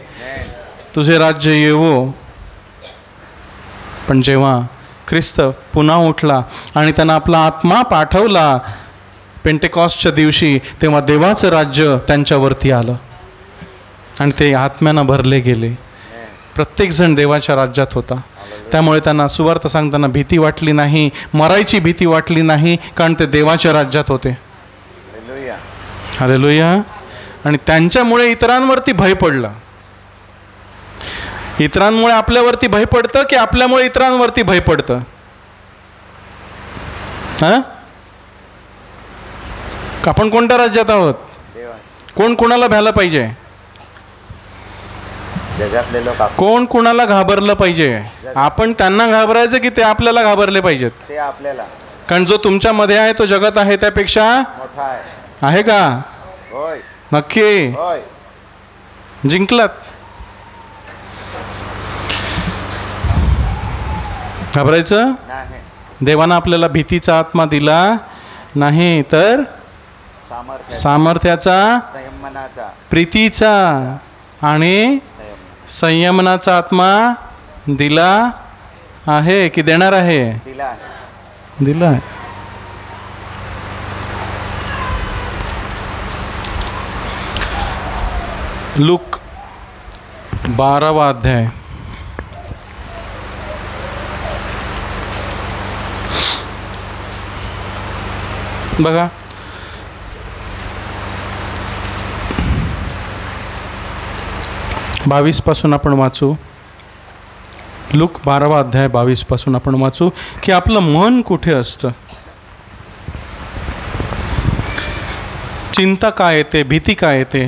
तुझे राज्य येवो. पण जेव्हा ख्रिस्त पुन्हा उठला आणि त्यांना आपला आत्मा पाठवला पेंटेकॉस्टच्या दिवशी, तेव्हा देवाचं राज्य त्यांच्यावरती आलं आणि ते आत्म्यानं भरले गेले. प्रत्येकजण देवाच्या राज्यात होता. त्यामुळे त्यांना सुवार्थ सांगताना भीती वाटली नाही, मरायची भीती वाटली नाही, कारण ते देवाच्या राज्यात होते. हालेलुया. आणि त्यांच्यामुळे इतरांवरती भय पडला. इतरांमुळे आपल्यावरती भय पडतं की आपल्यामुळे इतरांवरती भय पडतं? हां, आपण कोणत्या राज्यात आहोत? कोण कोणाला भ्यायला पाहिजे?
जगातले लोक
कोण कोणाला घाबरलं पाहिजे? आपण त्यांना घाबरायचं की ते आपल्याला घाबरले पाहिजेत?
ते आपल्याला.
कारण जो तुमच्यामध्ये आहे तो जगात आहे त्यापेक्षा
मोठा
आहे का?
होय.
नक्की
होय.
जिंकलात. घाबरायचं
नाही.
देवानं आपल्याला भीतीचा आत्मा दिला नाही, तर सामर्थ्याचा,
संयमनाचा,
प्रीतीचा आणि संयमनाचा आत्मा दिला आहे की देणार आहे? दिला आहे. लूक 12वा अध्याय. बघा, 22 पासून आपण वाचू. लूक 12वा अध्याय 22 पासून आपण वाचू की आपलं मन कुठे असतं, चिंता काय येते, भीती काय येते,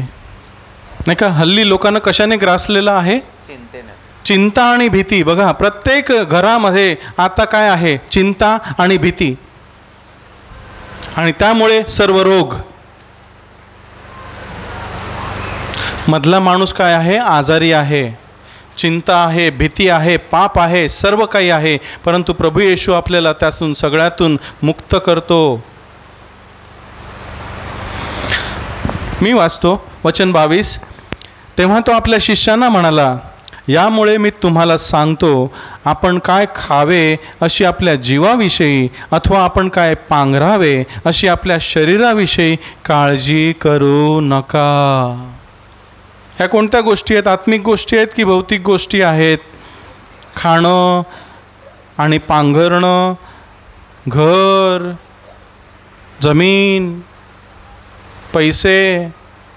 नाही का? हल्ली लोकांना कशाने ग्रासलेलं आहे? चिंता आणि भीती. बघा, प्रत्येक घरामध्ये आता काय आहे? चिंता आणि भीती. आणि त्यामुळे सर्व रोग. मधला माणूस काय आहे? आजारी आहे. चिंता आहे, भीती आहे, पाप आहे, सर्व काही आहे. परंतु प्रभू येशू आपल्याला त्यातून सगळ्यातून मुक्त करतो. मी वाचतो वचन 22. तेव्हा तो आपल्या शिष्यांना म्हणाला, यामुळे मी तुम्हाला सांगतो, आपण काय खावे अशी आपल्या जीवाविषयी अथवा आपण काय पांघरावे अशी आपल्या शरीराविषयी काळजी करू नका. ह्या कोणत्या गोष्टी आहेत? आत्मिक गोष्टी आहेत की भौतिक गोष्टी आहेत? खाणं आणि पांघरणं, घर, जमीन, पैसे,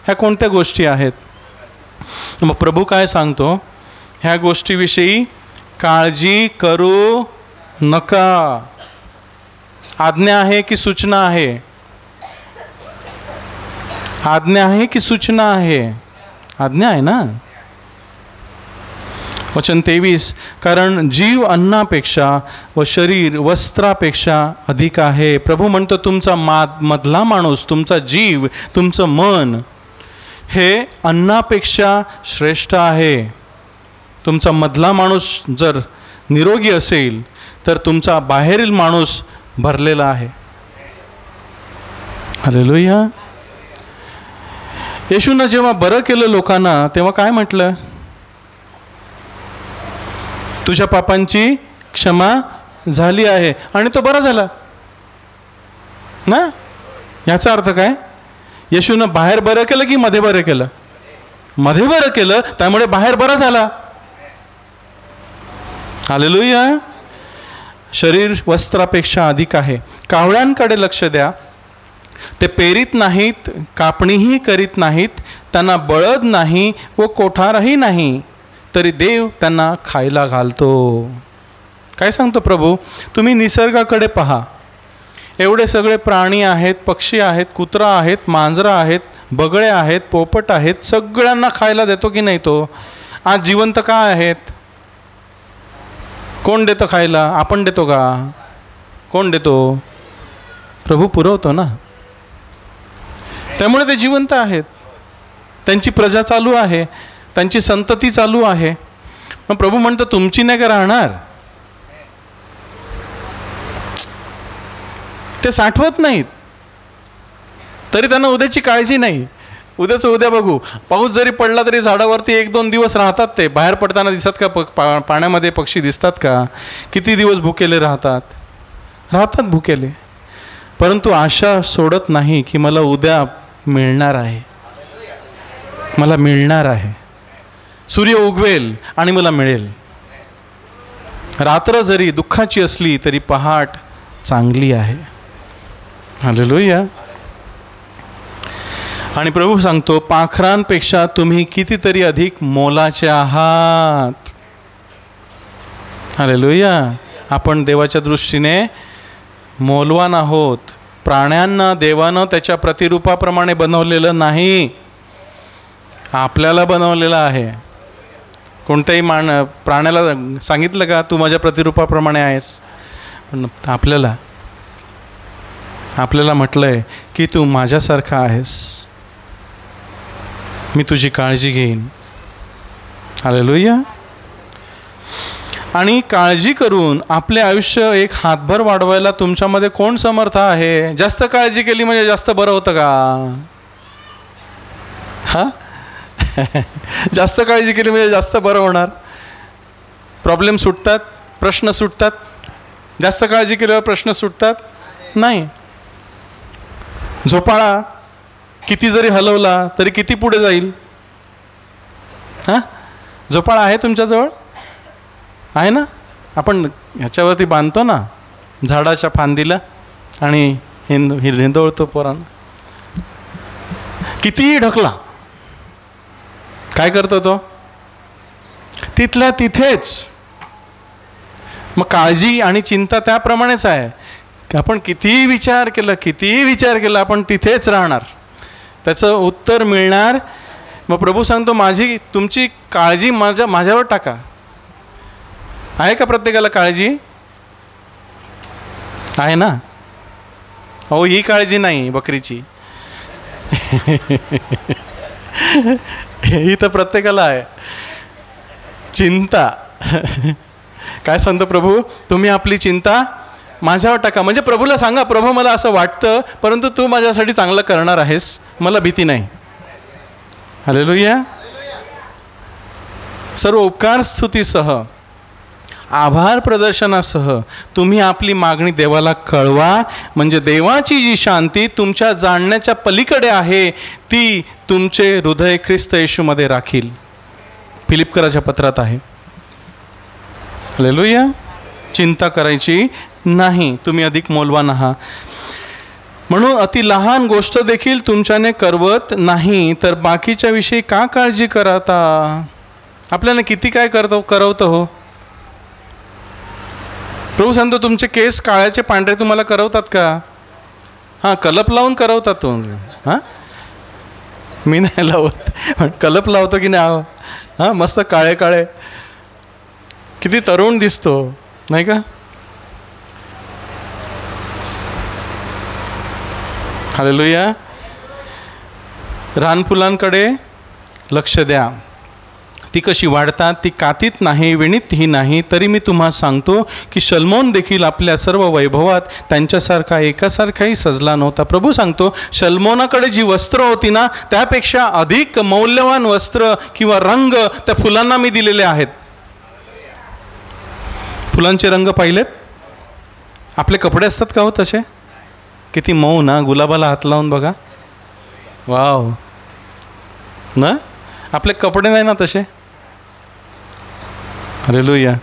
ह्या कोणत्या गोष्टी आहेत? मग प्रभू काय सांगतो? ह्या गोष्टीविषयी काळजी करू नका. आज्ञा आहे की सूचना आहे? आज्ञा आहे की सूचना आहे? आज्ञा आहे ना. वचन 23. कारण जीव अन्नापेक्षा व शरीर वस्त्रापेक्षा अधिक आहे. प्रभू म्हणतो, तुमचा मधला माणूस, तुमचा जीव, तुमचं मन हे अन्नापेक्षा श्रेष्ठ आहे. तुमचा मधला माणूस जर निरोगी असेल तर तुमचा बाहेरील माणूस भरलेला आहे. हालेलुया. येशूनं जेव्हा बरं केलं लोकांना, तेव्हा काय म्हटलं? तुझ्या पापांची क्षमा झाली आहे. आणि तो बरा झाला ना. याचा अर्थ काय? येशूनं बाहेर बरं केलं की मध्ये बरं केलं? मध्ये बरं केलं, त्यामुळे बाहेर बरा झाला. हालेलुया. शरीर वस्त्रापेक्षा अधिक आहे. कावळ्यांकडे लक्ष द्या. ते पेरीत नाहीत, कापणीही करीत नाहीत, त्यांना बळद नाही व कोठारही नाही, तरी देव त्यांना खायला घालतो. काय सांगतो प्रभू? तुम्ही निसर्गाकडे पहा. एवढे सगळे प्राणी आहेत, पक्षी आहेत, कुत्रा आहेत, मांजरं आहेत, बगळे आहेत, पोपट आहेत, सगळ्यांना खायला देतो की नाही तो? आज जिवंत काय आहेत? कोण देतं खायला? आपण देतो का? कोण देतो? प्रभू पुरवतो ना. त्यामुळे ते जिवंत आहेत, त्यांची प्रजा चालू आहे, त्यांची संतती चालू आहे. मग प्रभू म्हणतो तुमची नाही का राहणार? ते साठवत नाहीत, तरी त्यांना उद्याची काळजी नाही. उद्याचं उद्या बघू. पाऊस जरी पडला तरी झाडावरती 1-2 दिवस राहतात. ते बाहेर पडताना दिसतात का? पाण्यामध्ये पक्षी दिसतात का? किती दिवस भुकेले राहतात भुकेले. परंतु आशा सोडत नाही की मला उद्या मिळणार आहे, मला मिळणार आहे. सूर्य उगवेल आणि मला मिळेल. रात्र जरी दुःखाची असली तरी पहाट चांगली आहे. हालेलुया. आणि प्रभू सांगतो पाखरांपेक्षा तुम्ही कितीतरी अधिक मोलाचे आहात. हालेलुया. आपण देवाच्या दृष्टीने मौल्यवान आहोत. प्राण्यांना देवानं त्याच्या प्रतिरूपाप्रमाणे बनवलेलं नाही, आपल्याला आपल्याला आहे. कोणत्याही प्राण्याला सांगितलं का तू माझ्या प्रतिरूपाप्रमाणे आहेस? पण आपल्याला म्हटलंय की तू माझ्यासारखा आहेस, मी तुझी काळजी घेईन. हालेलुया. आणि काळजी करून आपले आयुष्य एक हातभर वाढवायला तुमच्यामध्ये कोण समर्थ आहे? जास्त काळजी केली म्हणजे जास्त बरं होतं का? हां जास्त काळजी केली म्हणजे जास्त बरं होणार? प्रॉब्लेम सुटतात, प्रश्न सुटतात? जास्त काळजी केल्यावर प्रश्न सुटतात? नाही. झोपाळा किती जरी हलवला तरी किती पुढे जाईल? हां झोपाळा आहे तुमच्याजवळ? आहे ना? आपण ह्याच्यावरती बांधतो ना झाडाच्या फांदीला आणि हिंदोळतो पोरांना. कितीही ढकला, काय करतो तो? तिथल्या तिथेच. मग काळजी आणि चिंता त्याप्रमाणेच आहे. आपण कितीही विचार केला आपण तिथेच राहणार, त्याचं उत्तर मिळणार. मग प्रभू सांगतो तुमची काळजी माझ्यावर टाका. आहे का प्रत्येकाला काळजी? आहे ना? अहो ही काळजी नाही बकरीची ही तर प्रत्येकाला आहे. चिंता काय सांगतो प्रभू? तुम्ही आपली चिंता माझ्यावर टाका. म्हणजे प्रभूला सांगा प्रभू मला असं वाटतं, परंतु तू माझ्यासाठी चांगलं करणार आहेस, मला भीती नाही. हालेलुया. सर्व उपकार स्तुतीसह आभार प्रदर्शनासह तुम्ही आपली मागणी देवाला कळवा. म्हणजे देवाची जी शांती तुमच्या जाणण्याच्या पलीकडे आहे ती तुमचे हृदय ख्रिस्त येशूमध्ये राखील. फिलिपकराच्या पत्रात आहे. हालेलुया. चिंता करायची नाही, तुम्ही अधिक मौल्यवान आहात. म्हणून अति लहान गोष्ट देखील तुमच्याने करवत नाही तर बाकीच्या विषयी का काळजी करता? आपल्याला किती काय करवतं हो. प्रभू सांगतो तुमचे केस काळ्याचे पांढरे तुम्हाला करवतात का? हां कलप लावून करवतात तो. हां मी नाही लावत, कलप लावतो की नाही? हां मस्त काळे काळे, किती तरुण दिसतो नाही का? हालेलुया. रानफुलांकडे लक्ष द्या, ती कशी वाढतात, ती कातीत नाही, विणीतही नाही. तरी मी तुम्हाला सांगतो की शल्मोन देखील आपल्या सर्व वैभवात त्यांच्यासारखा एकासारखाही सजला नव्हता. प्रभू सांगतो शल्मोनाकडे जी वस्त्र होती ना त्यापेक्षा अधिक मौल्यवान वस्त्र किंवा रंग त्या फुलांना मी दिलेले आहेत. फुलांचे रंग पाहिलेत? आपले कपडे असतात का हो तसे? किती मऊ ना. गुलाबाला हात लावून बघा, वाव ना. आपले कपडे नाही ना तसे. हालेलुया.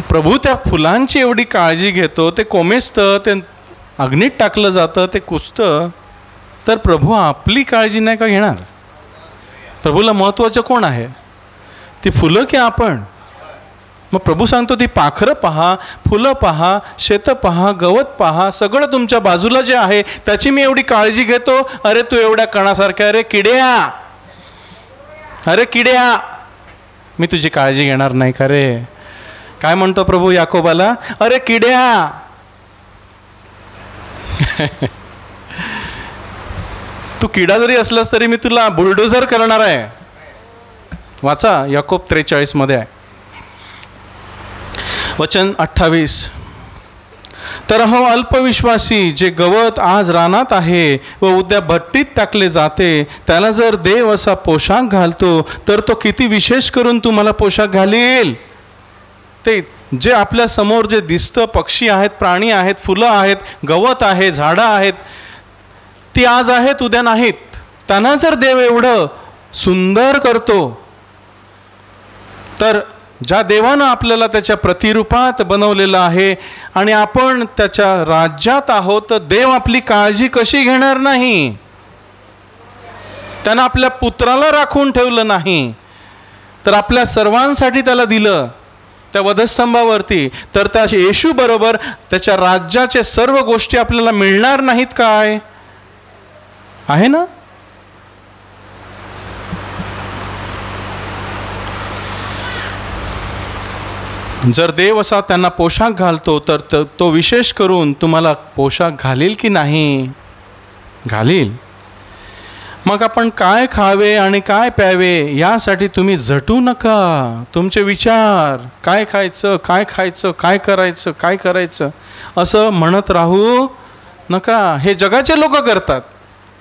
प्रभू त्या फुलांची एवढी काळजी घेतो, ते कोमेजतं, ते अग्नीत टाकलं जातं, ते कुसतं, तर प्रभू आपली काळजी नाही का घेणार? प्रभूला महत्त्वाचं कोण आहे? ती फुलं की आपण? मग प्रभू सांगतो ती पाखरं पहा, फुलं पहा, शेतं पहा, गवत पहा, सगळं तुमच्या बाजूला जे आहे त्याची मी एवढी काळजी घेतो. अरे तू एवढ्या कणासारख्या, अरे किड्या, मी तुझी काळजी घेणार नाही का रे? काय म्हणतो प्रभू याकोबाला? अरे किड्या, तू किडा जरी असलास तरी मी तुला बुलडोझर करणार आहे. वाचा, याकोब 43 मध्ये आहे वचन 28. तर हो अल्पविश्वासी, जे गवत आज रानात आहे व उद्या भट्टीत टाकले जाते, त्याला जर देव असा पोशाख घालतो, तर तो किती विशेष करून तुम्हाला पोशाख घालील. ते जे आपल्या समोर जे दिसतं, पक्षी आहेत, प्राणी आहेत, फुलं आहेत, गवत आहे, झाडं आहेत, ती आज आहेत उद्या नाहीत. त्यांना जर देव एवढं सुंदर करतो, तर ज्या देवानं आपल्याला त्याच्या प्रतिरूपात बनवलेलं आहे आणि आपण त्याच्या राज्यात आहोत, तर देव आपली काळजी कशी घेणार नाही. त्यानं आपल्या पुत्राला राखून ठेवलं नाही, तर आपल्या सर्वांसाठी त्याला दिलं त्या वधस्तंभावरती. तर त्या येशू बरोबर त्याच्या राज्याचे सर्व गोष्टी आपल्याला मिळणार नाहीत काय? आहे ना. जर देव असा त्यांना पोशाख घालतो, तर तो विशेष करून तुम्हाला पोशाख घालील की नाही? घालील. मग आपण काय खावे आणि काय प्यावे यासाठी तुम्ही झटू नका. तुमचे विचार, काय खायचं, काय खायचं, काय करायचं, काय करायचं, असं म्हणत राहू नका. हे जगाचे लोक करतात,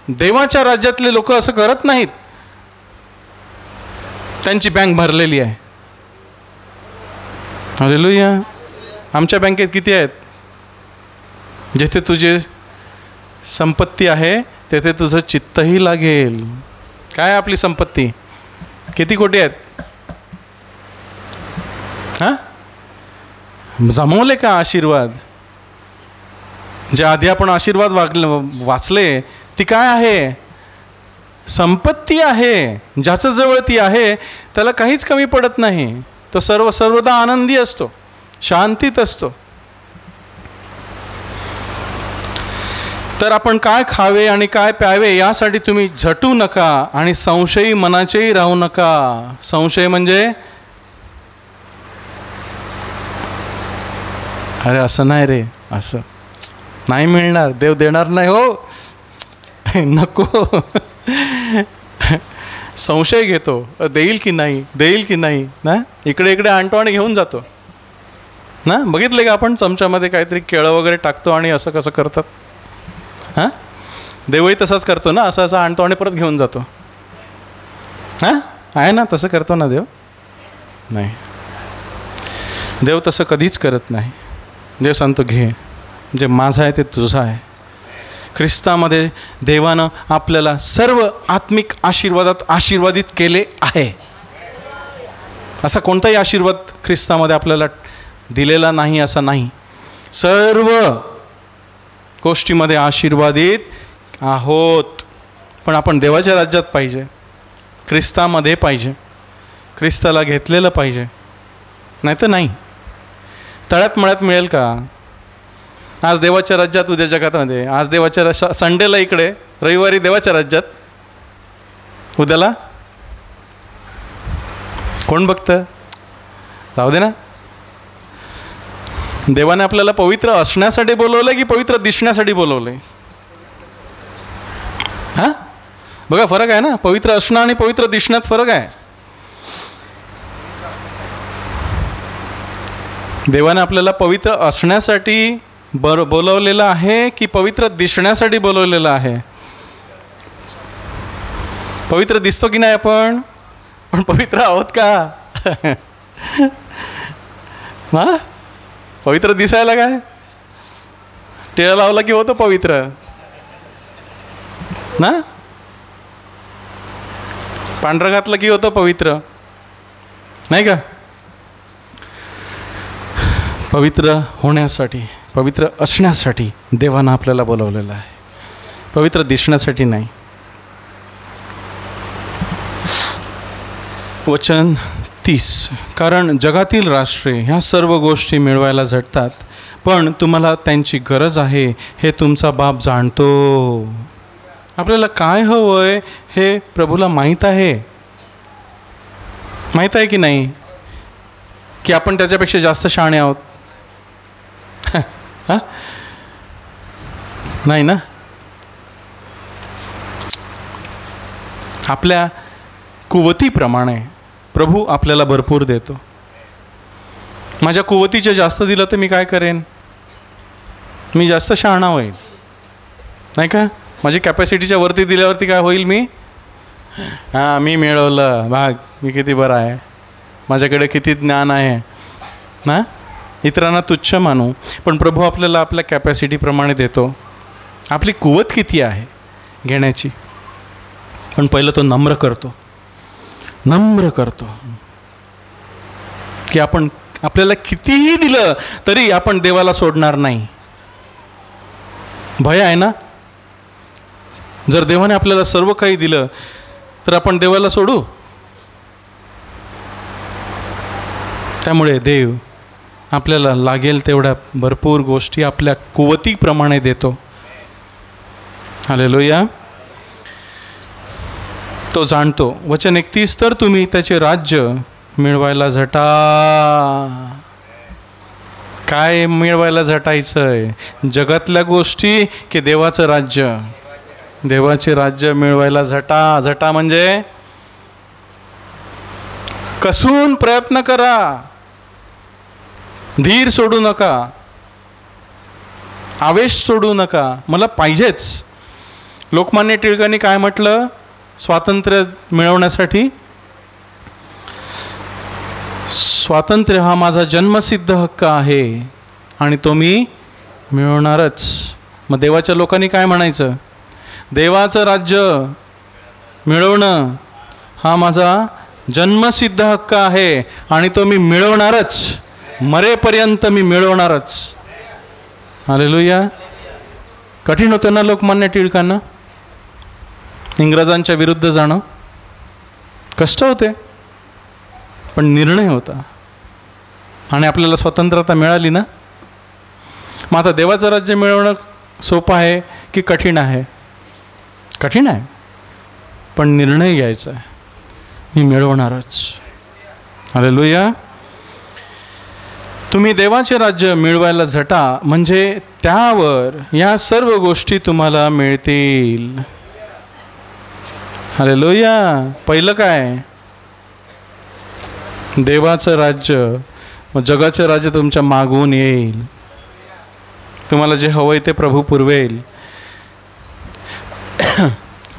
देवाच्या राज्यातले लोक असं करत नाहीत. त्यांची बँक भरलेली आहे. हालेलुया. आमच्या बँकेत किती आहेत? जिथे तुझे संपत्ती आहे तेथे तुझं चित्तही लागेल. काय आपली संपत्ती? किती कोटी आहेत? हां, जमवले का आशीर्वाद? जे आधी आपण आशीर्वाद वाचले, ती काय आहे? संपत्ती आहे. ज्याच्या जवळ ती आहे त्याला काहीच कमी पडत नाही. तो सर्वदा आनंदी असतो, शांतीत असतो. तर आपण काय खावे आणि काय प्यावे यासाठी तुम्ही झटू नका आणि संशयी मनाचेही राहू नका. संशय म्हणजे अरे असं नाही रे, असं नाही मिळणार, देव देणार नाही हो, नको. संशय घेतो, देईल की नाही, देईल की नाही ना. इकडे इकडे आणतो आणि घेऊन जातो ना. बघितले का आपण चमच्यामध्ये काहीतरी केळं वगैरे टाकतो आणि असं कसं करतात. हां, देवही तसाच करतो ना. असं आणतो आणि परत घेऊन जातो. हां, आहे ना, तसं करतो ना देव. नाही, देव तसं कधीच करत नाही. देव सांगतो घे, जे माझं आहे ते तुझं आहे. ख्रिस्तामध्ये देवानं आपल्याला सर्व आत्मिक आशीर्वादात आशीर्वादित केले आहे. असा कोणताही आशीर्वाद ख्रिस्तामध्ये आपल्याला दिलेला नाही असा नाही. सर्व गोष्टीमध्ये आशीर्वादित आहोत. पण आपण देवाच्या राज्यात पाहिजे, ख्रिस्तामध्ये पाहिजे, ख्रिस्ताला घेतलेलं पाहिजे. नाही तर नाही. तळ्यात मळ्यात मिळेल का? आज देवाच्या राज्यात, उद्या जगातमध्ये. आज देवाच्या संडेला इकडे, रविवारी देवाच्या राज्यात, उद्याला कोण बघतं? जाऊ दे ना. देवाने आपल्याला पवित्र असण्यासाठी बोलवलंय की पवित्र दिसण्यासाठी बोलवलंय? हां, बघा फरक आहे ना. पवित्र असणं आणि पवित्र दिसण्यात फरक आहे. देवाने आपल्याला पवित्र असण्यासाठी बोलवलेलं आहे की पवित्र दिसण्यासाठी बोलवलेलं आहे? पवित्र दिसतो की नाही आपण? पण पवित्र आहोत का? हां, पवित्र दिसायला काय टिळा लावला की होतं पवित्र ना. पांढरं घातलं की होतं पवित्र, नाही का? पवित्र होण्यासाठी, पवित्र असण्यासाठी देवानं आपल्याला बोलवलेलं आहे, पवित्र दिसण्यासाठी नाही. वचन 30. कारण जगातील राष्ट्रे ह्या सर्व गोष्टी मिळवायला झटतात, पण तुम्हाला त्यांची गरज आहे हे तुमचा बाप जाणतो. आपल्याला काय हवंय हे प्रभूला माहीत आहे. माहीत आहे की नाही? की आपण त्याच्यापेक्षा जास्त शहाणे आहोत? हां, नाही ना. आपल्या कुवतीप्रमाणे प्रभू आपल्याला भरपूर देतो. माझ्या कुवतीच्या जास्त दिलं तर मी काय करेन? मी जास्त शहाणा होईल, नाही का? माझी कॅपॅसिटीच्या वरती दिल्यावरती काय होईल? मी मिळवलं भाग, मी किती बरा आहे, माझ्याकडे किती ज्ञान आहे ना. इतरांना तुच्छ मानू. पण प्रभू आपल्याला आपल्या कॅपॅसिटीप्रमाणे देतो. आपली कुवत किती आहे घेण्याची. पण पहिलं तो नम्र करतो की आपल्याला कितीही दिलं तरी आपण देवाला सोडणार नाही. भय आहे ना. जर देवाने आपल्याला सर्व काही दिलं तर आपण देवाला सोडू? त्यामुळे देव आपल्याला लागेल तेवढ्या भरपूर गोष्टी आपल्या कुवतीप्रमाणे देतो. हालेलुया. तो जाणतो. वचन 31, तर तुम्ही त्याचे राज्य मिळवायला झटा. काय मिळवायला झटायचंय? जगातल्या गोष्टी की देवाचं राज्य? देवाचे राज्य मिळवायला झटा. झटा म्हणजे कसून प्रयत्न करा, धीर सोडू नका, आवेश सोडू नका. मला पाहिजेच. लोकमान्य टिळकांनी काय म्हटलं स्वातंत्र्य मिळवण्यासाठी? स्वातंत्र्य हा माझा जन्मसिद्ध हक्क आहे आणि तो मी मिळवणारच. मग देवाच्या लोकांनी काय म्हणायचं? देवाचं राज्य मिळवणं हा माझा जन्मसिद्ध हक्क आहे आणि तो मी मिळवणारच, मरेपर्यंत मी मिळवणारच. हालेलुया. कठीण होतं ना लोकमान्य टिळकांना इंग्रजांच्या विरुद्ध जाणं. कष्ट होते पण निर्णय होता आणि आपल्याला स्वतंत्रता मिळाली ना. मग आता देवाचं राज्य मिळवणं सोपं आहे की कठीण आहे? कठीण आहे. पण निर्णय घ्यायचा आहे, मी मिळवणारच. हालेलुया. तुम्ही देवाचे राज्य मिळवायला झटा म्हणजे त्यावर या सर्व गोष्टी तुम्हाला मिळतील. हालेलुया. पहिलं काय? देवाचं राज्य. मग जगाचं राज्य तुमच्या मागून येईल. तुम्हाला जे हवंय ते प्रभू पुरवेल.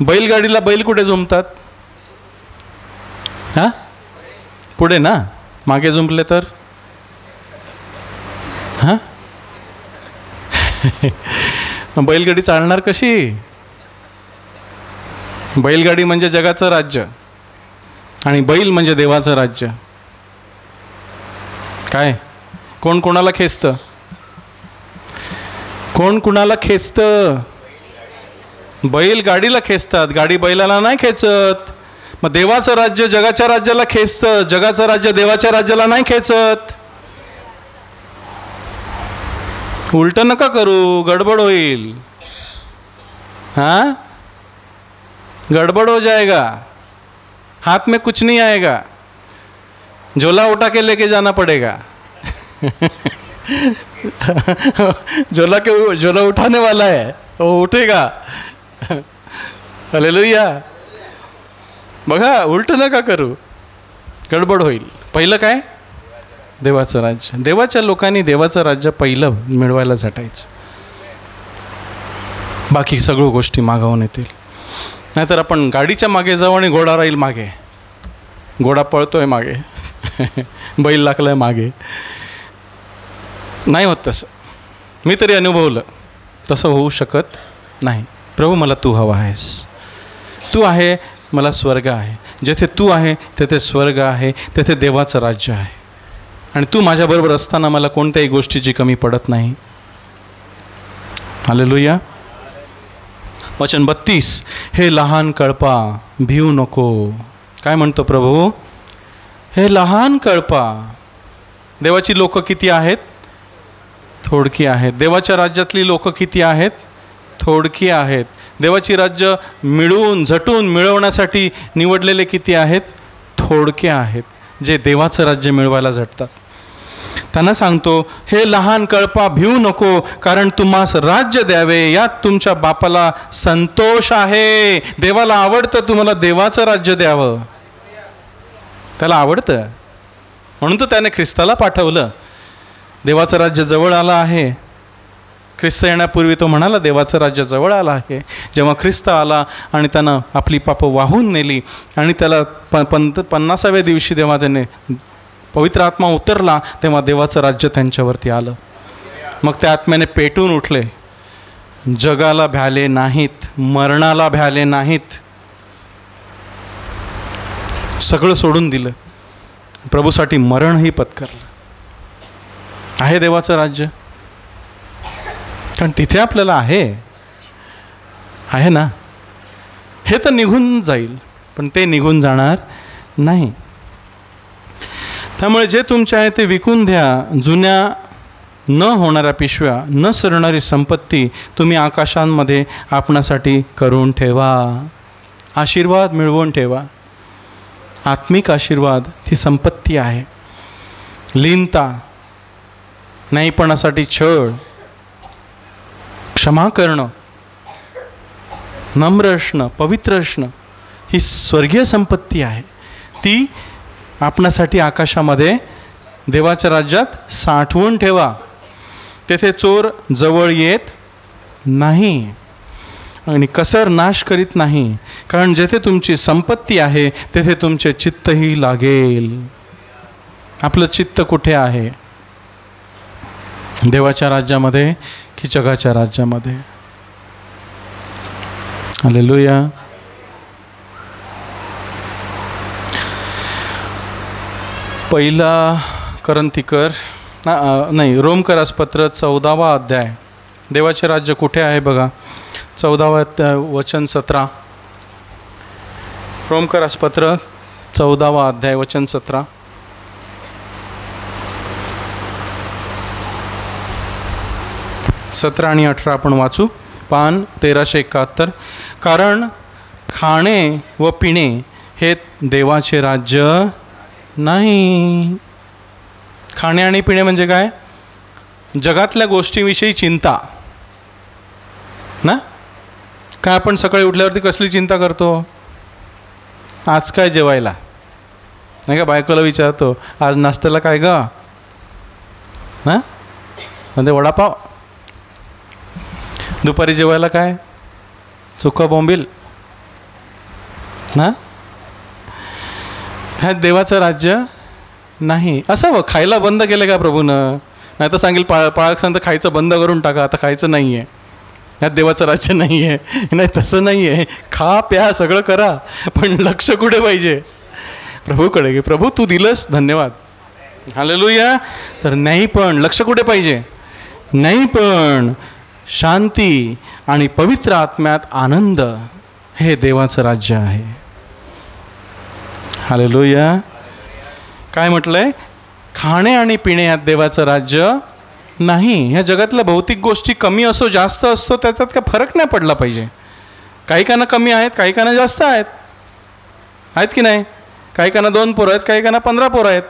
बैलगाडीला बैल कुठे जुंपतात? हां, पुढे ना. मागे जुंपले तर हां बैलगाडी चालणार कशी? बैलगाडी म्हणजे जगाचं राज्य आणि बैल म्हणजे देवाचं राज्य. काय कोण कोणाला खेचतं? कोण कुणाला खेचतं? बैल गाडीला खेचतात, गाडी बैलाला नाही खेचत. मग देवाचं राज्य जगाच्या राज्याला खेचतं, जगाचं राज्य देवाच्या राज्याला नाही खेचत. उलट नका करू, गडबड होईल. हाँ, गड़बड़ हो जाएगा, हाथ में कुछ नहीं आएगा, झोला उठा के लेके जाना पड़ेगा। झोला उठाने वाला है, वो उठेगा। हालेलुया। बघा, उलट नका करू, गडबड होईल। पहिलं काय? देवाचं राज्य। देवाच्या लोकांनी देवाचं राज्य पहिलं मिळवायला झटायचं, बाकी सगळ्या गोष्टी मागावून येतील। नाहीतर आपण गाडीच्या मागे जाऊ आणि घोडा राहील मागे, घोडा पळतोय मागे, बैल लागलाय मागे। नाही होत तसं, मी तरी अनुभवलं, तसं होऊ शकत नाही। प्रभू, मला तू हवा आहेस, तू आहे, मला स्वर्ग आहे, जेथे तू आहे तेथे स्वर्ग आहे, तेथे देवाचं राज्य आहे, आणि तू माझ्याबरोबर असताना मला कोणत्याही गोष्टीची कमी पडत नाही। हालेलुया। वचन 32, हे लहान कळपा भिवू नको। काय म्हणतो प्रभू? हे लहान कळपा। देवाची लोक किती आहेत? थोडकी आहेत। देवाच्या राज्यातली लोक किती आहेत? थोडकी आहेत। देवाची राज्य मिळवून झटून मिळवण्यासाठी निवडलेले किती आहेत? थोडके आहेत, जे देवाचं राज्य मिळवायला झटतात। त्यांना सांगतो, हे लहान कळपा भिवू नको, कारण तुम्हास राज्य द्यावे यात तुमच्या बापाला संतोष आहे. देवाला आवडतं तुम्हाला देवाचं राज्य द्यावं, त्याला आवडतं. म्हणून तो त्याने ख्रिस्ताला पाठवलं. देवाचं राज्य जवळ आलं आहे. ख्रिस्त येण्यापूर्वी तो म्हणाला देवाचं राज्य जवळ आलं आहे. जेव्हा ख्रिस्त आला आणि त्यानं आपली पापं वाहून नेली आणि त्याला 50व्या दिवशी जेव्हा त्याने पवित्र आत्मा उतरला, तेव्हा देवाचं राज्य त्यांच्यावरती आलं. मग त्या आत्म्याने पेटून उठले. जगाला भ्याले नाहीत, मरणाला भ्याले नाहीत, सगळं सोडून दिलं. प्रभूसाठी मरणही पत्करलं. आहे देवाचं राज्य, कारण तिथे आपल्याला आहे ना. हे तर निघून जाईल, पण ते निघून जाणार नाही. त्यामुळे जे तुमचे आहे ते विकून द्या. जुन्या न होणाऱ्या पिशव्या, न सरणारी संपत्ती तुम्ही आकाशांमध्ये आपणासाठी करून ठेवा. आशीर्वाद मिळवून ठेवा. आत्मिक आशीर्वाद ती संपत्ती आहे. लीनता, नाहीपणासाठी छळ, क्षमा करणं, नम्र असणं, पवित्र असणं, ही स्वर्गीय संपत्ती आहे. ती आपणासाठी आकाशामध्ये देवाच्या राज्यात साठवून ठेवा. तेथे चोर जवळ येत नाही आणि कसर नाश करीत नाही, कारण जेथे तुमची संपत्ती आहे तेथे तुमचे चित्तही लागेल. आपलं चित्त कुठे आहे? देवाच्या राज्यामध्ये की जगाच्या राज्यामध्ये? हालेलुया. पहिला करंथीकर रोमकरास पत्र 14वा अध्याय. देवाचे राज्य कुठे आहे बघा. 14वा अध्याय वचन 17. रोमकरास पत्र 14वा अध्याय वचन 17. आणि 18 आपण वाचू. पान 1371. कारण खाणे व पिणे हे देवाचे राज्य नाही. खाणे आणि पिणे म्हणजे काय? जगातल्या गोष्टीविषयी चिंता ना. काय आपण सकाळी उठल्यावरती कसली चिंता करतो? आज काय जेवायला, नाही का? बायकोला विचारतो आज नाश्त्याला काय ग ना, म्हणजे वडापाव. दुपारी जेवायला काय? सुक्का बोंबील ना. ह्या देवाचं राज्य नाही. असावं. खायला बंद केलं का प्रभूनं? नाही तर सांगेल पाळक सांगतं खायचं बंद करून टाका, आता खायचं नाही आहे. ह्यात देवाचं राज्य नाही आहे. नाही, तसं नाही आहे. खा प्या सगळं करा, पण लक्ष कुठे पाहिजे? प्रभूकडे. प्रभू तू दिलंस, धन्यवाद, हालेलुया. तर नाही, पण लक्ष कुठे पाहिजे? नाही, पण शांती आणि पवित्र आत्म्यात आनंद, हे देवाचं राज्य आहे. हालेलुया. काय म्हटलंय? खाणे आणि पिणे यात देवाचं राज्य नाही. ह्या जगातल्या भौतिक गोष्टी कमी असो जास्त असतो त्याच्यात काय फरक नाही पडला पाहिजे. काही काना कमी आहेत, काही काना जास्त आहेत की नाही? काही काना 2 पोरं आहेत, काही काना 15 पोरं आहेत.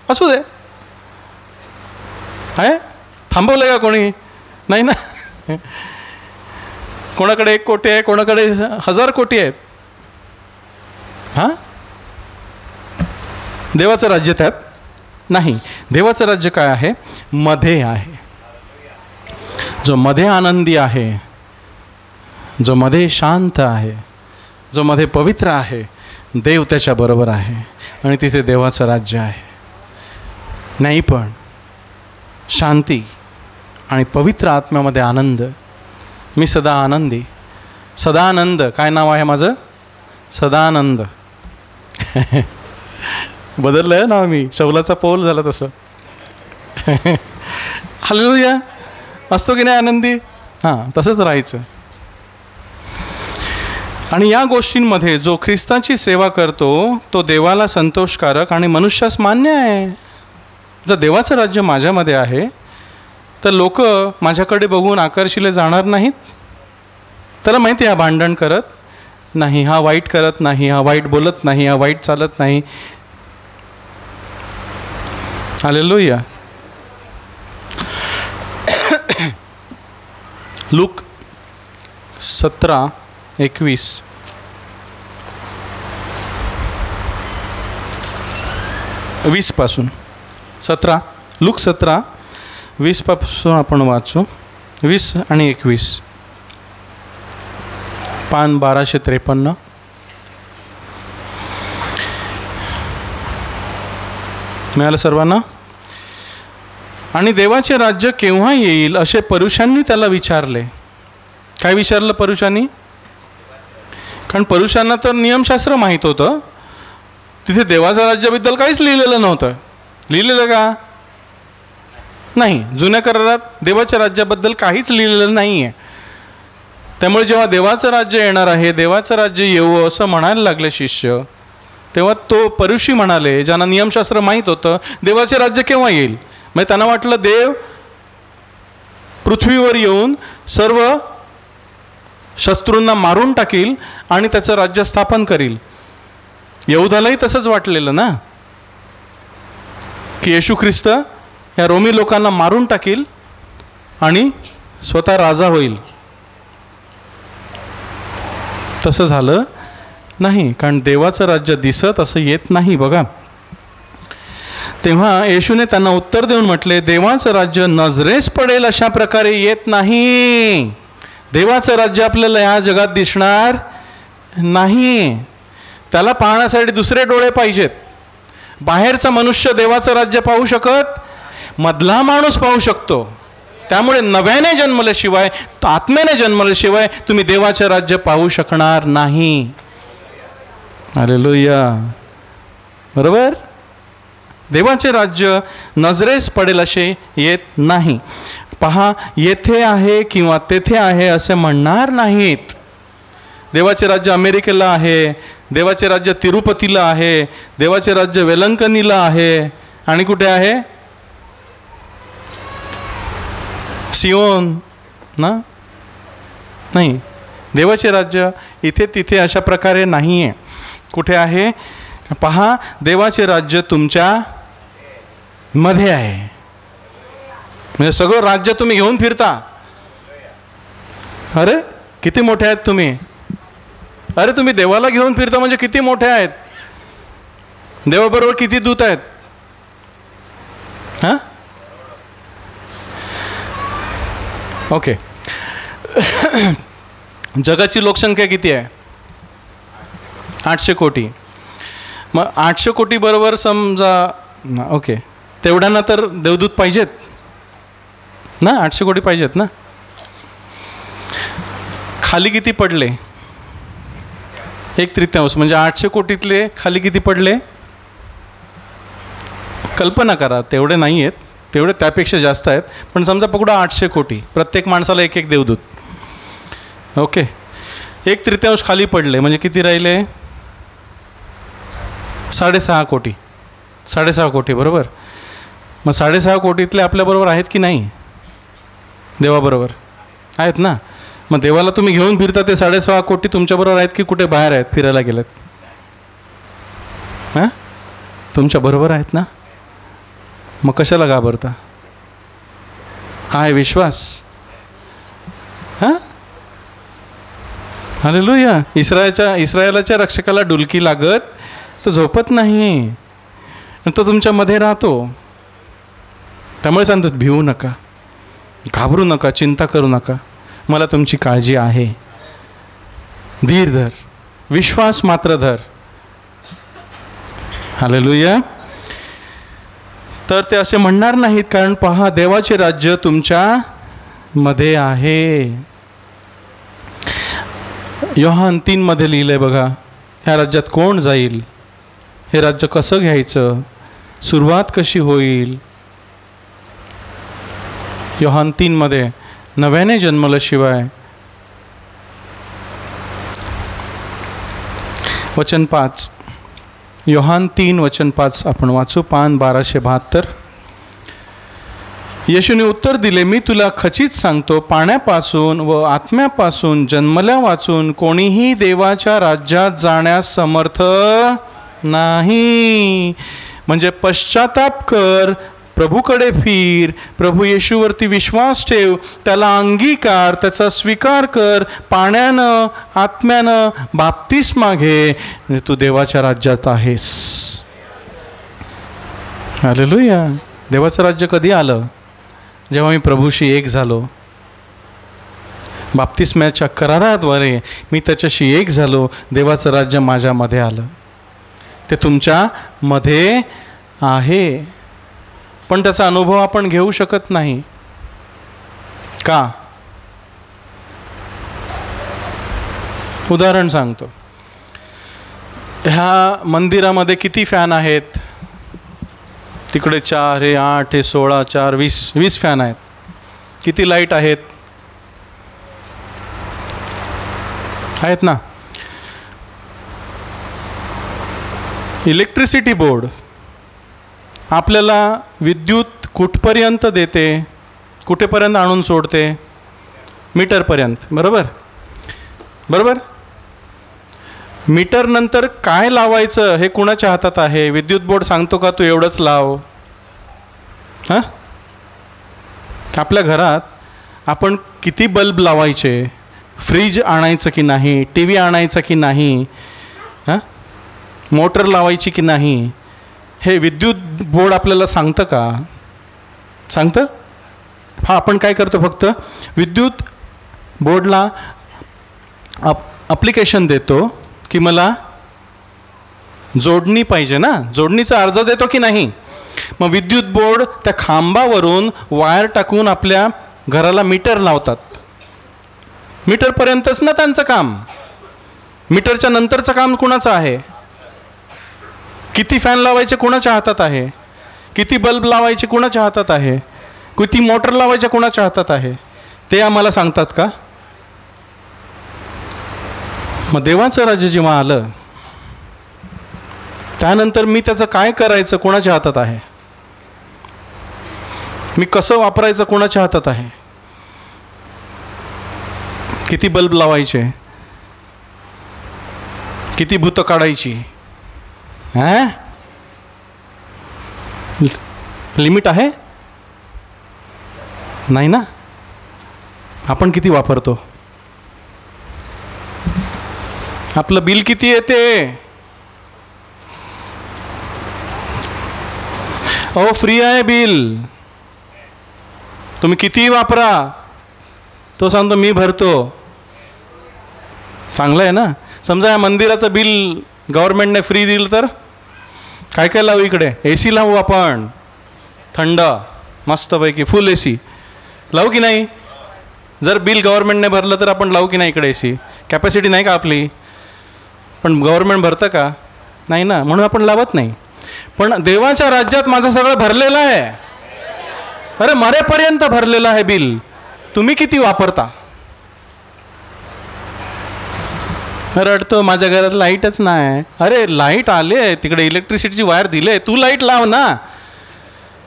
असू दे. आहे थांबवलं का कोणी? नाही ना. कोणाकडे 1 कोटी आहे, कोणाकडे 1000 कोटी आहेत. हां, देवाचं राज्य त्यात नाही. देवाचं राज्य काय आहे? मध्ये आहे. जो मध्ये आनंदी आहे, जो मध्ये शांत आहे, जो मध्ये पवित्र आहे, देव त्याच्याबरोबर आहे आणि तिथे देवाचं राज्य आहे. नाही, पण शांती आणि पवित्र आत्म्यामध्ये आनंद. मी सदा आनंदी, सदानंद. काय नाव आहे माझं? सदानंद. बदललं आहे ना मी, शौलाचा पौल झाला तसं. हालेलुया. असतो की नाही आनंदी? हां, तसंच राहायचं. आणि या गोष्टींमध्ये जो ख्रिस्ताची सेवा करतो तो देवाला संतोषकारक आणि मनुष्यास मान्य आहे. जर देवाचं राज्य माझ्यामध्ये आहे तर लोक माझ्याकडे बघून आकर्षिले जाणार नाहीत. त्याला माहिती आहे हा भांडण करत नाही, हा वाईट करत नाही, हा वाईट बोलत नाही, हा वाईट चालत नाही. हालेलुया. लूक 17:21. वीस पासून 17 लूक 17:20 पासून आपण वाचू. 20 आणि 21. पान 1253. मिळालं सर्वांना? आणि देवाचे राज्य केव्हा येईल असे परुषांनी त्याला विचारले. काय विचारलं परुषांनी? कारण परुषांना तर नियमशास्त्र माहीत होतं. तिथे देवाच्या राज्याबद्दल काहीच लिहिलेलं नव्हतं. लिहिलेलं का? नाही. जुन्या करारात देवाच्या राज्याबद्दल काहीच लिहिलेलं नाही आहे. त्यामुळे जेव्हा देवाचं राज्य येणार आहे, देवाचं राज्य येऊ असं म्हणायला लागले शिष्य, तेव्हा तो परुषी म्हणाले, ज्यांना नियमशास्त्र माहीत होतं, देवाचे राज्य केव्हा येईल. म्हणजे त्यांना वाटलं देव पृथ्वीवर येऊन सर्व शत्रूंना मारून टाकील आणि त्याचं राज्य स्थापन करील. यहुदालाही तसंच वाटलेलं ना, की येशू ख्रिस्त या रोमी लोकांना मारून टाकील आणि स्वतः राजा होईल. तसं झालं नाही, कारण देवाचं राज्य दिसत असं येत नाही. बघा, तेव्हा येशूने त्यांना उत्तर देऊन म्हटले, देवाचं राज्य नजरेस पडेल अशा प्रकारे येत नाही. देवाचं राज्य आपल्याला या जगात दिसणार नाही. त्याला पाहण्यासाठी दुसरे डोळे पाहिजेत. बाहेरचा मनुष्य देवाचं राज्य पाहू शकत, मधला माणूस पाहू शकतो. त्यामुळे नव्याने जन्मल्याशिवाय, आत्म्याने जन्मल्याशिवाय तुम्ही देवाचे राज्य पाहू शकणार नाही. हालेलुया. बरोबर? देवाचे राज्य नजरेस पडेल असे येत नाही. पहा, येथे आहे किंवा तेथे आहे असे म्हणणार नाहीत. देवाचे राज्य अमेरिकेला आहे, देवाचे राज्य तिरुपतीला आहे, देवाचे राज्य वेलंकनीला आहे, आणि कुठे आहे? सियोन ना? नाही. देवाचे राज्य इथे तिथे अशा प्रकारे नाही आहे. कुठे आहे? पहा, देवाचे राज्य तुमच्या मध्ये आहे. म्हणजे सगळं राज्य तुम्ही घेऊन फिरता. अरे किती मोठे आहेत तुम्ही. अरे तुम्ही देवाला घेऊन फिरता म्हणजे किती मोठे आहेत. देवाबरोबर किती दूत आहेत. हां, ओके. जगाची लोकसंख्या किती आहे? 800 कोटी. मग 800 कोटी बरोबर समजा, ओके, तेवढ्यांना तर देवदूत पाहिजेत ना. 800 कोटी पाहिजेत ना. खाली किती पडले? 1/3. म्हणजे 800 कोटीतले खाली किती पडले? कल्पना करा. तेवढे नाही आहेत, तेवढे त्यापेक्षा जास्त आहेत. पण समजा पकडा 800 कोटी, प्रत्येक माणसाला एक एक देवदूत. ओके, 1/3 खाली पडले म्हणजे किती राहिले? 6.5 कोटी. 6.5 कोटी बरोबर. मग 6.5 कोटीतले आपल्याबरोबर आहेत की नाही? देवाबरोबर आहेत ना. मग देवाला तुम्ही घेऊन फिरता ते 6.5 कोटी तुमच्याबरोबर आहेत की कुठे बाहेर आहेत, फिरायला गेलेत? हां, तुमच्याबरोबर आहेत ना. मग कशाला घाबरता? हा आहे विश्वास. हां, हालेलुया. इस्रायलाच्या रक्षकाला डुलकी लागत तो झोपत नाही, तो तुमच्यामध्ये राहतो. त्यामुळे सांगतो, भिवू नका, घाबरू नका, चिंता करू नका, मला तुमची काळजी आहे. धीर धर, विश्वास मात्र धर. हालेलुया. तर ते असे म्हणणार नाहीत, कारण पहा, देवाचे राज्य तुमच्या मध्ये आहे. योहान 3 मध्ये लिहिलंय बघा, ह्या राज्यात कोण जाईल, हे राज्य कसं घ्यायचं, सुरुवात कशी होईल. योहान 3 मध्ये नव्याने जन्मल्याशिवाय. वचन 5, योहान 3 वचन 5 आपण वाचू. पान 1272. येशूने उत्तर दिले, मी तुला खचित सांगतो, पाण्यापासून व आत्म्यापासून जन्मल्या वाचून कोणीही देवाच्या राज्यात जाण्यास समर्थ नाही. म्हणजे पश्चाताप कर, प्रभूकडे फिर, प्रभू येशूवरती विश्वास ठेव, त्याला अंगीकार, त्याचा स्वीकार कर, पाण्यानं आत्म्यानं बाप्तिस्मा घे, तू देवाच्या राज्यात आहेस. हालेलुया. देवाचं राज्य कधी आलं? जेव्हा मी प्रभूशी एक झालो. बाप्तिस्म्याच्या कराराद्वारे मी त्याच्याशी एक झालो. देवाचं राज्य माझ्यामध्ये आलं. ते तुमच्यामध्ये आहे, पण त्याचा अनुभव आपण घेऊ शकत नाही. का? उदाहरण सांगतो. ह्या मंदिरामध्ये किती फॅन आहेत? तिकडे 4 हे 8 हे 16 4 20 फॅन आहेत. किती लाईट आहेत? आहेत ना. इलेक्ट्रिसिटी बोर्ड आपल्याला विद्युत कुठपर्यंत देते? कुठेपर्यंत आणून सोडते? मीटरपर्यंत. बरोबर बरोबर. मीटर नंतर काय लावायचं हे कुणाच्या हातात आहे? विद्युत बोर्ड सांगतो का तू एवढंच लाव? हां, आपल्या घरात आपण किती बल्ब लावायचे? फ्रीज आणायचं की नाही? टी व्ही आणायचं की नाही? हां, मोटर लावायची की नाही? हे विद्युत बोर्ड आपल्याला सांगतं का? सांगतं? हा, आपण काय करतो? फक्त विद्युत बोर्डला ॲप्लिकेशन देतो की मला जोडणी पाहिजे ना, जोडणीचा अर्ज देतो की नाही? मग विद्युत बोर्ड त्या खांबावरून वायर टाकून आपल्या घराला मीटर लावतात. मीटरपर्यंतच ना त्यांचं काम. मीटरच्या नंतरचं काम कुणाचं आहे? किती फॅन लावायचे कुणाच्या हातात आहे? किती बल्ब लावायचे कुणाच्या हातात आहे? किती मोटर लावायचे कुणाच्या हातात आहे? ते आम्हाला सांगतात का? मग देवाचं राज्य जेव्हा आलं त्यानंतर मी त्याचं काय करायचं कोणाच्या हातात आहे? मी कसं वापरायचं कोणाच्या हातात आहे? किती बल्ब लावायचे? किती भूतं काढायची? हां, लिमिट आहे? नाही ना. आपण किती वापरतो? आपलं बिल किती येते? अहो, फ्री आहे बिल. तुम्ही कितीही वापरा, तो सांगतो मी भरतो. चांगलं आहे ना. समजा या मंदिराचं बिल गव्हर्नमेंटने फ्री दिलं तर काय काय लावू? इकडे AC लावू आपण, थंड मस्तपैकी फुल AC लावू की नाही? जर बिल गव्हर्नमेंटने भरलं तर आपण लावू की नाही इकडे AC? कॅपॅसिटी नाही का आपली? पण गव्हर्नमेंट भरतं का? नाही ना, म्हणून आपण लावत नाही. पण देवाच्या राज्यात माझं सगळं भरलेलं आहे. अरे, मरेपर्यंत भरलेलं आहे बिल. तुम्ही किती वापरता? रडतो माझ्या घरात लाईटच नाही. अरे, लाईट आले, तिकडे इलेक्ट्रिसिटीची वायर दिले, तू लाईट लाव ना.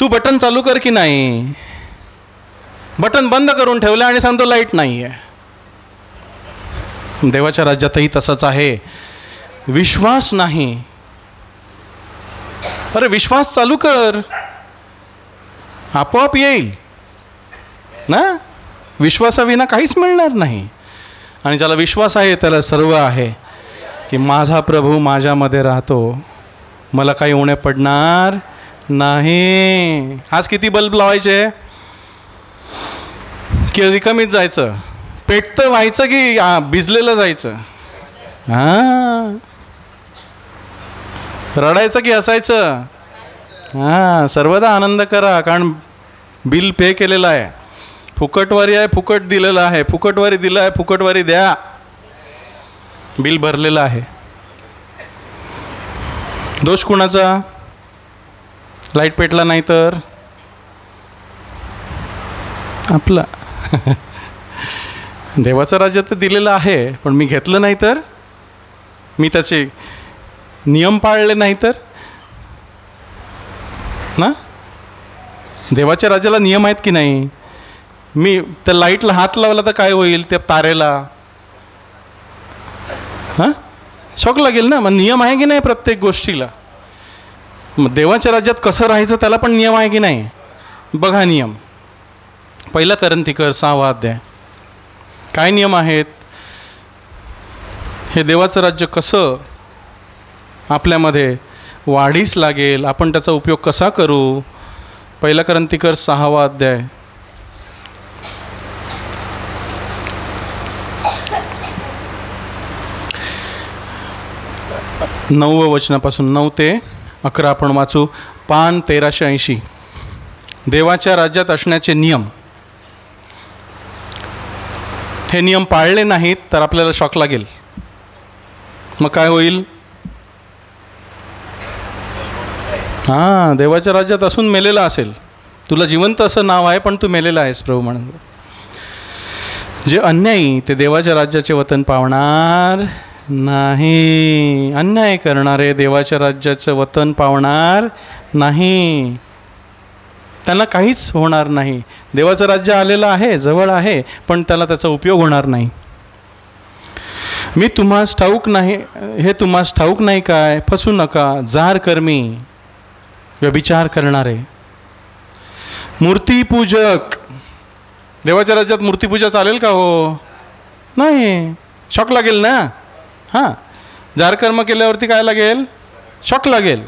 तू बटन चालू कर की नाही? बटन बंद करून ठेवलं आणि सांगतो लाईट नाही आहे. देवाच्या राज्यातही तसंच आहे. विश्वास नाही. अरे, विश्वास चालू कर, आपोआप येईल ना. विश्वासाविना काहीच मिळणार नाही. आणि ज्याला विश्वास आहे त्याला सर्व आहे. की माझा प्रभू माझ्यामध्ये राहतो, मला काही उणे पडणार नाही. आज किती बल्ब लावायचे? की रिकामीच जायचं? पेटतं व्हायचं की भिजलेलं जायचं? हां, रडायचं की हसायचं? हां, सर्वदा आनंद करा, कारण बिल पे केलेलं आहे. फुकटवारी आहे, फुकट दिलेलं आहे. फुकटवारी दिलं आहे, फुकटवारी द्या. बिल भरलेलं आहे. दोष कुणाचा? लाईट पेटला नाही तर आपला. देवाचं राज्य तर दिलेलं आहे, पण मी घेतलं नाही तर, मी त्याचे नियम पाळले नाही तर ना. देवाच्या राज्याला नियम आहेत की नाही? मी त्या लाईटला हात लावला तर काय होईल? त्या तारेला हां शॉक लागेल ना. मग नियम आहे की नाही प्रत्येक गोष्टीला? मग देवाच्या राज्यात कसं राहायचं त्याला पण नियम आहे की नाही? बघा नियम. 1 कोरिंथियर 6 अध्याय. काय नियम आहेत? हे देवाचं राज्य कसं आपल्यामध्ये वाढीस लागेल, आपण त्याचा उपयोग कसा करू? 1 कोरिंथियर 6 अध्याय. 9 वचनापासून 9 ते 11 आपण वाचू. पान 1380. देवाच्या राज्यात असण्याचे नियम. हे नियम पाळले नाहीत तर आपल्याला शॉक लागेल. मग काय होईल? हां, देवाच्या राज्यात असून मेलेला असेल. तुला जिवंत असं नाव आहे पण तू मेलेला आहेस प्रभू म्हणून. जे अन्यायी ते देवाच्या राज्याचे वतन पावणार नाही. अन्याय करणारे देवाच्या राज्याचं वतन पावणार नाही. त्यांना काहीच होणार नाही. देवाचं राज्य आलेलं आहे, जवळ आहे, पण त्याला त्याचा उपयोग होणार नाही. मी तुम्हास ठाऊक नाही, हे तुम्हास ठाऊक नाही काय? फसू नका. जार कर्मी, व्यभिचार करणारे, मूर्तीपूजक. देवाच्या राज्यात मूर्तीपूजा चालेल का? हो नाही. शॉक लागेल ना. हां, जार कर्म केल्यावरती काय लागेल? शॉक लागेल.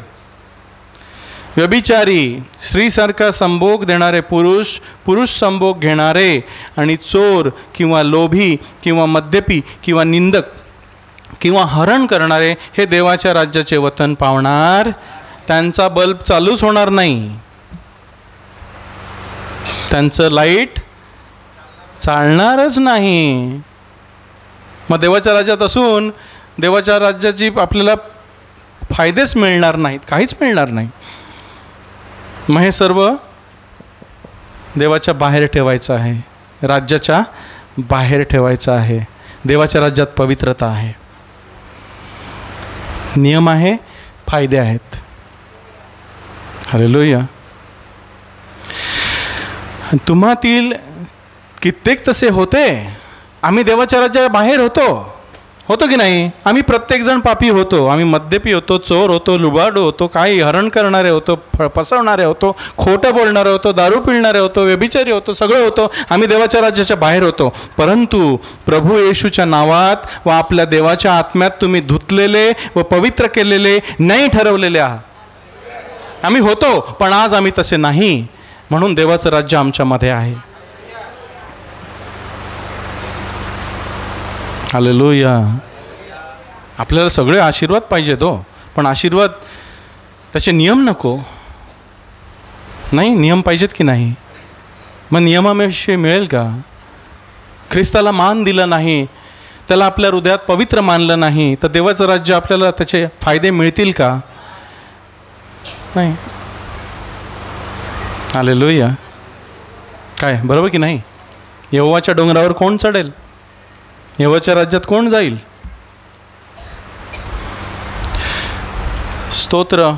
व्यभिचारी, स्त्रीसारखा संभोग देणारे पुरुष, पुरुष संभोग घेणारे, आणि चोर किंवा लोभी किंवा मद्यपी किंवा निंदक किंवा हरण करणारे हे देवाच्या राज्याचे वतन पावणार. त्यांचा बल्ब चालूच होणार नाही. त्यांचं लाईट चालणारच नाही. मग देवाच्या राज्यात असून देवाच्या राज्याची आपल्याला फायदेच मिळणार नाहीत, काहीच मिळणार नाही. मग हे सर्व देवाच्या बाहेर ठेवायचं आहे, राज्याच्या बाहेर ठेवायचं आहे. देवाच्या राज्यात पवित्रता आहे, नियम आहे, फायदे आहेत. हालेलुया. तुम्हातील कित्येक तसे होते. आम्ही देवाच्या राज्याच्या बाहेर होतो की नाही? आम्ही प्रत्येकजण पापी होतो. आम्ही मद्यपी होतो, चोर होतो, लुबाडू होतो, काही हरण करणारे होतो, फसवणारे होतो, खोटं बोलणारे होतो, दारू पिळणारे होतो, व्यभिचारी होतो, सगळं होतो. आम्ही देवाच्या राज्याच्या बाहेर होतो. परंतु प्रभू येशूच्या नावात व आपल्या देवाच्या आत्म्यात तुम्ही धुतलेले व पवित्र केलेले, नाही ठरवलेले आहात. आम्ही होतो, पण आज आम्ही तसे नाही. म्हणून देवाचं राज्य आमच्यामध्ये आहे. हालेलुया. आपल्याला सगळे आशीर्वाद पाहिजेत हो, पण आशीर्वाद त्याचे नियम नको. नाही, नियम पाहिजेत की नाही? मग नियमाविषयी मिळेल का? ख्रिस्ताला मान दिला नाही, त्याला आपल्या हृदयात पवित्र मानलं नाही, तर देवाचं राज्य आपल्याला त्याचे फायदे मिळतील का? नाही. हालेलुया. काय बरोबर की नाही? यहोवाच्या डोंगरावर कोण चढेल? यहोवाच्या राज्यात कोण जाईल? स्तोत्र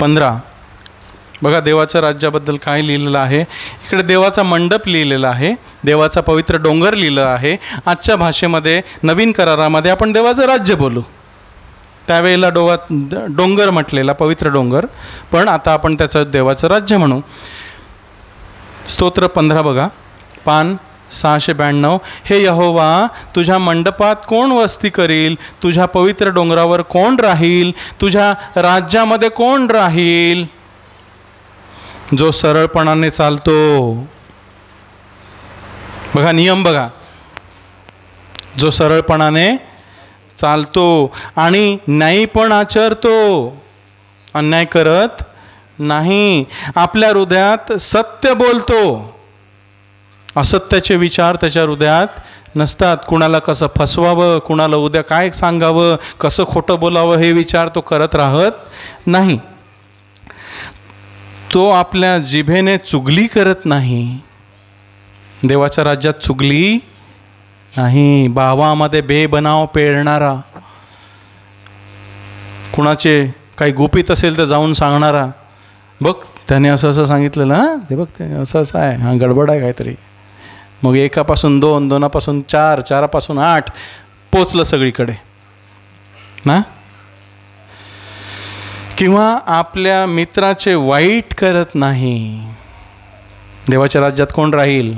15. बघा देवाच्या राज्याबद्दल काय लिहिलेलं आहे. इकडे देवाचा मंडप लिहिलेला आहे, देवाचा पवित्र डोंगर लिहिलं आहे. आजच्या भाषेमध्ये, नवीन करारामध्ये आपण देवाचं राज्य बोलू. त्यावेळेला डोंगर म्हटलेला, पवित्र डोंगर, पण आता आपण त्याचं देवाचं राज्य म्हणू. स्तोत्र 15 बघा, पान 692. हे यहोवा, तुझ्या मंडपात कोण वस्ती करील? तुझ्या पवित्र डोंगरावर कोण राहील? तुझ्या राज्यामध्ये कोण राहील? जो सरळपणाने चालतो. बघा नियम बघा. जो सरळपणाने चालतो आणि न्यायी पण आचरतो, अन्याय करत नाही, आपल्या हृदयात सत्य बोलतो. असत्याचे विचार त्याच्या हृदयात नसतात. कुणाला कसं फसवावं, कुणाला उद्या काय सांगावं, कसं खोटं बोलावं, हे विचार तो करत राहत नाही. तो आपल्या जिभेने चुगली करत नाही. देवाच्या राज्यात चुगली नाही. भावामध्ये बेबनाव पेरणारा, कुणाचे काही गुपित असेल तर जाऊन सांगणारा. बघ त्याने असं असं सांगितलेलं, हां ते बघ ते असं असं आहे, हां गडबड आहे काहीतरी. मग 1पासून 2, 2पासून 4, 4पासून 8 पोचलं सगळीकडे. ना? किंवा आपल्या मित्राचे वाईट करत नाही. देवाच्या राज्यात कोण राहील?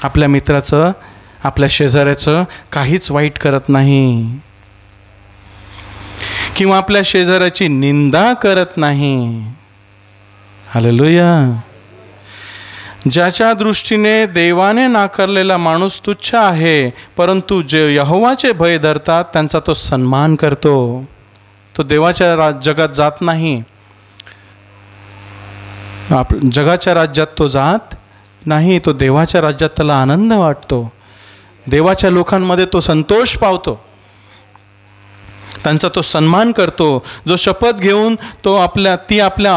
आपल्या मित्राचं, आपल्या शेजाऱ्याचं काहीच वाईट करत नाही. किंवा आपल्या शेजाऱ्याची निंदा करत नाही. हालेलुया. ज्याच्या दृष्टीने देवाने नाकारलेला माणूस तुच्छ आहे, परंतु जे यहोवाचे भय धरतात त्यांचा तो सन्मान करतो. तो देवाच्या जगात जात नाही, जगाच्या राज्यात तो जात नाही. तो देवाच्या राज्यात त्याला आनंद वाटतो. देवाच्या लोकांमध्ये तो संतोष पावतो, त्यांचा तो सन्मान करतो. जो शपथ घेऊन तो आपल्या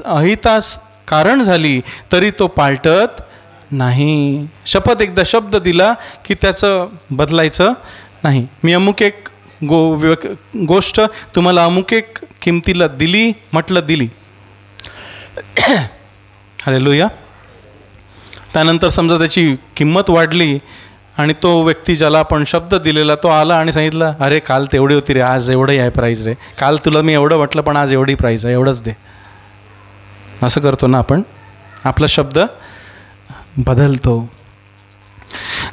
अहितास कारण झाली तरी तो पाळटत नाही. शपथ एकदा शब्द दिला की त्याचं बदलायचं नाही. मी अमुक एक गोष्ट तुम्हाला अमुक एक किमतीला दिली म्हटलं दिली. हालेलुया. त्यानंतर समजा त्याची किंमत वाढली आणि तो व्यक्ती ज्याला आपण शब्द दिलेला तो आला आणि सांगितलं, अरे काल तेवढी होती रे, आज एवढंही आहे प्राईज रे, काल तुला मी एवढं म्हटलं पण आज एवढी प्राईज आहे, एवढंच दे. असं करतो ना आपण. आपला शब्द बदलतो.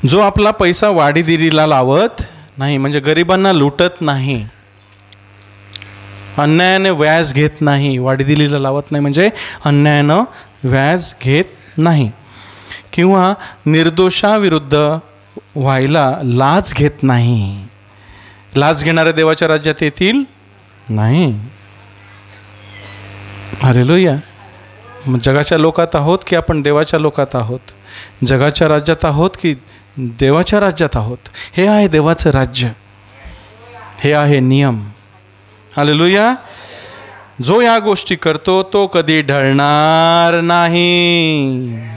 जो आपला पैसा वाढीदिरीला लावत नाही, म्हणजे गरिबांना लुटत नाही, अन्यायाने व्याज घेत नाही. वाढीदिरीला लावत नाही म्हणजे अन्यायानं व्याज घेत नाही. किंवा निर्दोषाविरुद्ध व्हायला लाज घेत नाही. लाज घेणारे देवाच्या राज्यात येतील नाही. हालेलुया. जगाच्या लोकात आहोत की आपण देवाच्या लोकात आहोत? जगाच्या राज्यात आहोत की देवाच्या राज्यात आहोत? हे आहे देवाचं राज्य, हे आहे नियम. हालेलुया. जो या गोष्टी करतो तो कधी ढळणार नाही.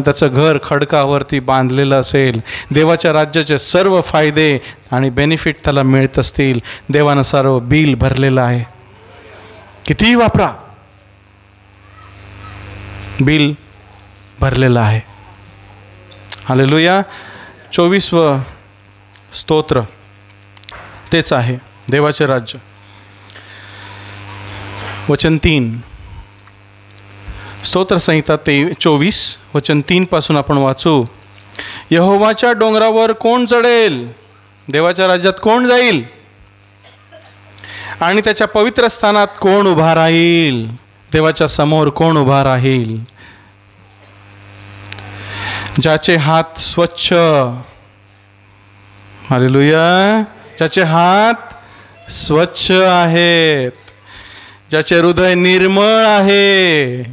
त्याचं घर खडकावरती बांधलेलं असेल. देवाच्या राज्याचे सर्व फायदे आणि बेनिफिट त्याला मिळत असतील. देवानं सर्व बिल भरलेलं आहे. कितीही वापरा, बिल भरलेलं आहे. हालेलुया. 24वं स्तोत्र तेच आहे, देवाचे राज्य. वचन 3, स्तोत्र संहिता 24 वचन 3 पासून आपण वाचू. यहोवाच्या डोंगरावर कोण चढेल? देवाच्या राज्यात कोण जाईल? आणि त्याच्या पवित्र स्थानात कोण उभा राहील? देवाच्या समोर कोण उभा राहील? ज्याचे हात स्वच्छ, हालेलुया, ज्याचे हात स्वच्छ आहेत, ज्याचे हृदय निर्मळ आहे,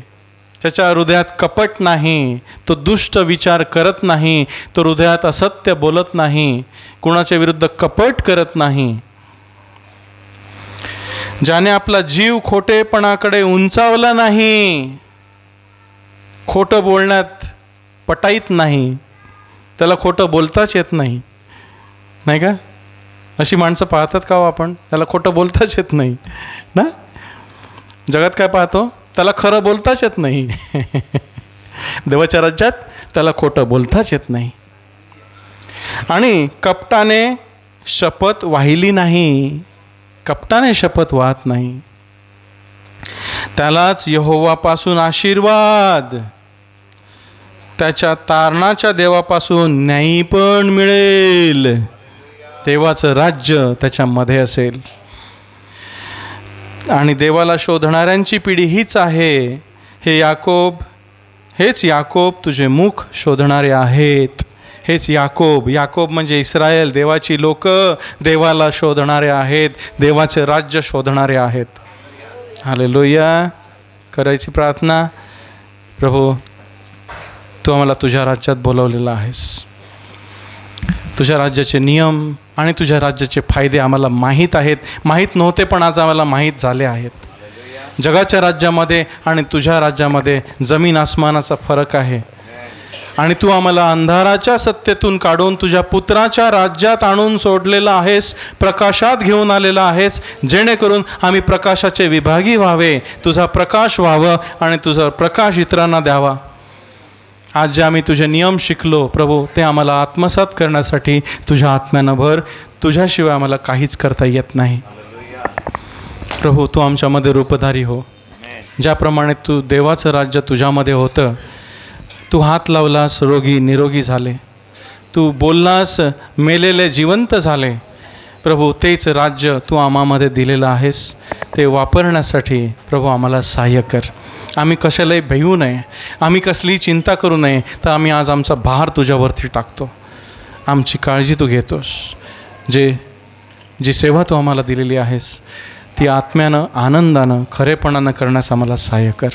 ज्याच्या हृदयात कपट नाही, तो दुष्ट विचार करत नाही, तो हृदयात असत्य बोलत नाही, कुणाच्या विरुद्ध कपट करत नाही, ज्याने आपला जीव खोटेपणाकडे उंचावला नाही, खोटं बोलण्यात पटाईत नाही, त्याला खोटं बोलताच येत नाही, नाही का? अशी माणसं पाहतात का हो आपण? त्याला खोटं बोलताच येत नाही ना. जगात काय पाहतो? त्याला खरं बोलताच येत नाही. देवाच्या राज्यात त्याला खोटं बोलताच येत नाही. आणि कपटाने शपथ वाहिली नाही, कपटाने शपथ वाहत नाही, त्यालाच यहोवापासून आशीर्वाद, त्याच्या तारणाच्या देवापासून न्याय पण मिळेल. देवाचं राज्य त्याच्यामध्ये असेल. आणि देवाला शोधणाऱ्यांची पिढी हीच आहे. हेच याकोब तुझे मुख शोधणारे आहेत. हेच याकोब म्हणजे इस्रायल, देवाची लोक देवाला शोधणारे आहेत, देवाचे राज्य शोधणारे आहेत. हालेलुया. करायची प्रार्थना. प्रभू, तू आम्हाला तुझ्या राज्यात बोलवलेलं आहेस. तुझ्या राज्याचे नियम आणि तुझ्या राज्याचे फायदे आम्हाला माहीत आहेत. माहीत नव्हते पण आज आम्हाला माहीत झाले आहेत. जगाच्या राज्यामध्ये आणि तुझ्या राज्यामध्ये जमीन आसमानाचा फरक आहे. आणि तू आम्हाला अंधाराच्या सत्तेतून काढून तुझ्या पुत्राच्या राज्यात आणून सोडलेला आहेस, प्रकाशात घेऊन आलेला आहेस, जेणेकरून आम्ही प्रकाशाचे विभागी व्हावे, तुझा प्रकाश व्हावं आणि तुझा प्रकाश इतरांना द्यावा. आज जे आम्ही तुझे नियम शिकलो प्रभू, ते आम्हाला आत्मसात करण्यासाठी तुझ्या आत्म्यानं भर. तुझ्याशिवाय आम्हाला काहीच करता येत नाही. प्रभू, तू आमच्यामध्ये रूपधारी हो. ज्याप्रमाणे तू देवाचं राज्य तुझ्यामध्ये होतं, तू हात लावलास रोगी निरोगी झाले, तू बोललास मेलेले जिवंत झाले. प्रभू, तेच राज्य तू आम्हामध्ये दिलेलं आहेस, ते वापरण्यासाठी प्रभू आम्हाला सहाय्य कर. आम्ही कशालाही भिवू नये, आम्ही कसलीही चिंता करू नये, तर आम्ही आज आमचा भार तुझ्यावरती टाकतो. आमची काळजी तू घेतोस. जी सेवा तू आम्हाला दिलेली आहेस ती आत्म्यानं आनंदानं खरेपणानं करण्यास आम्हाला सहाय्य कर.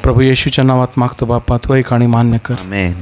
प्रभू येशूच्या नावात मागतो बाप्पा, तू ऐक आणि मान्य कर.
आमेन.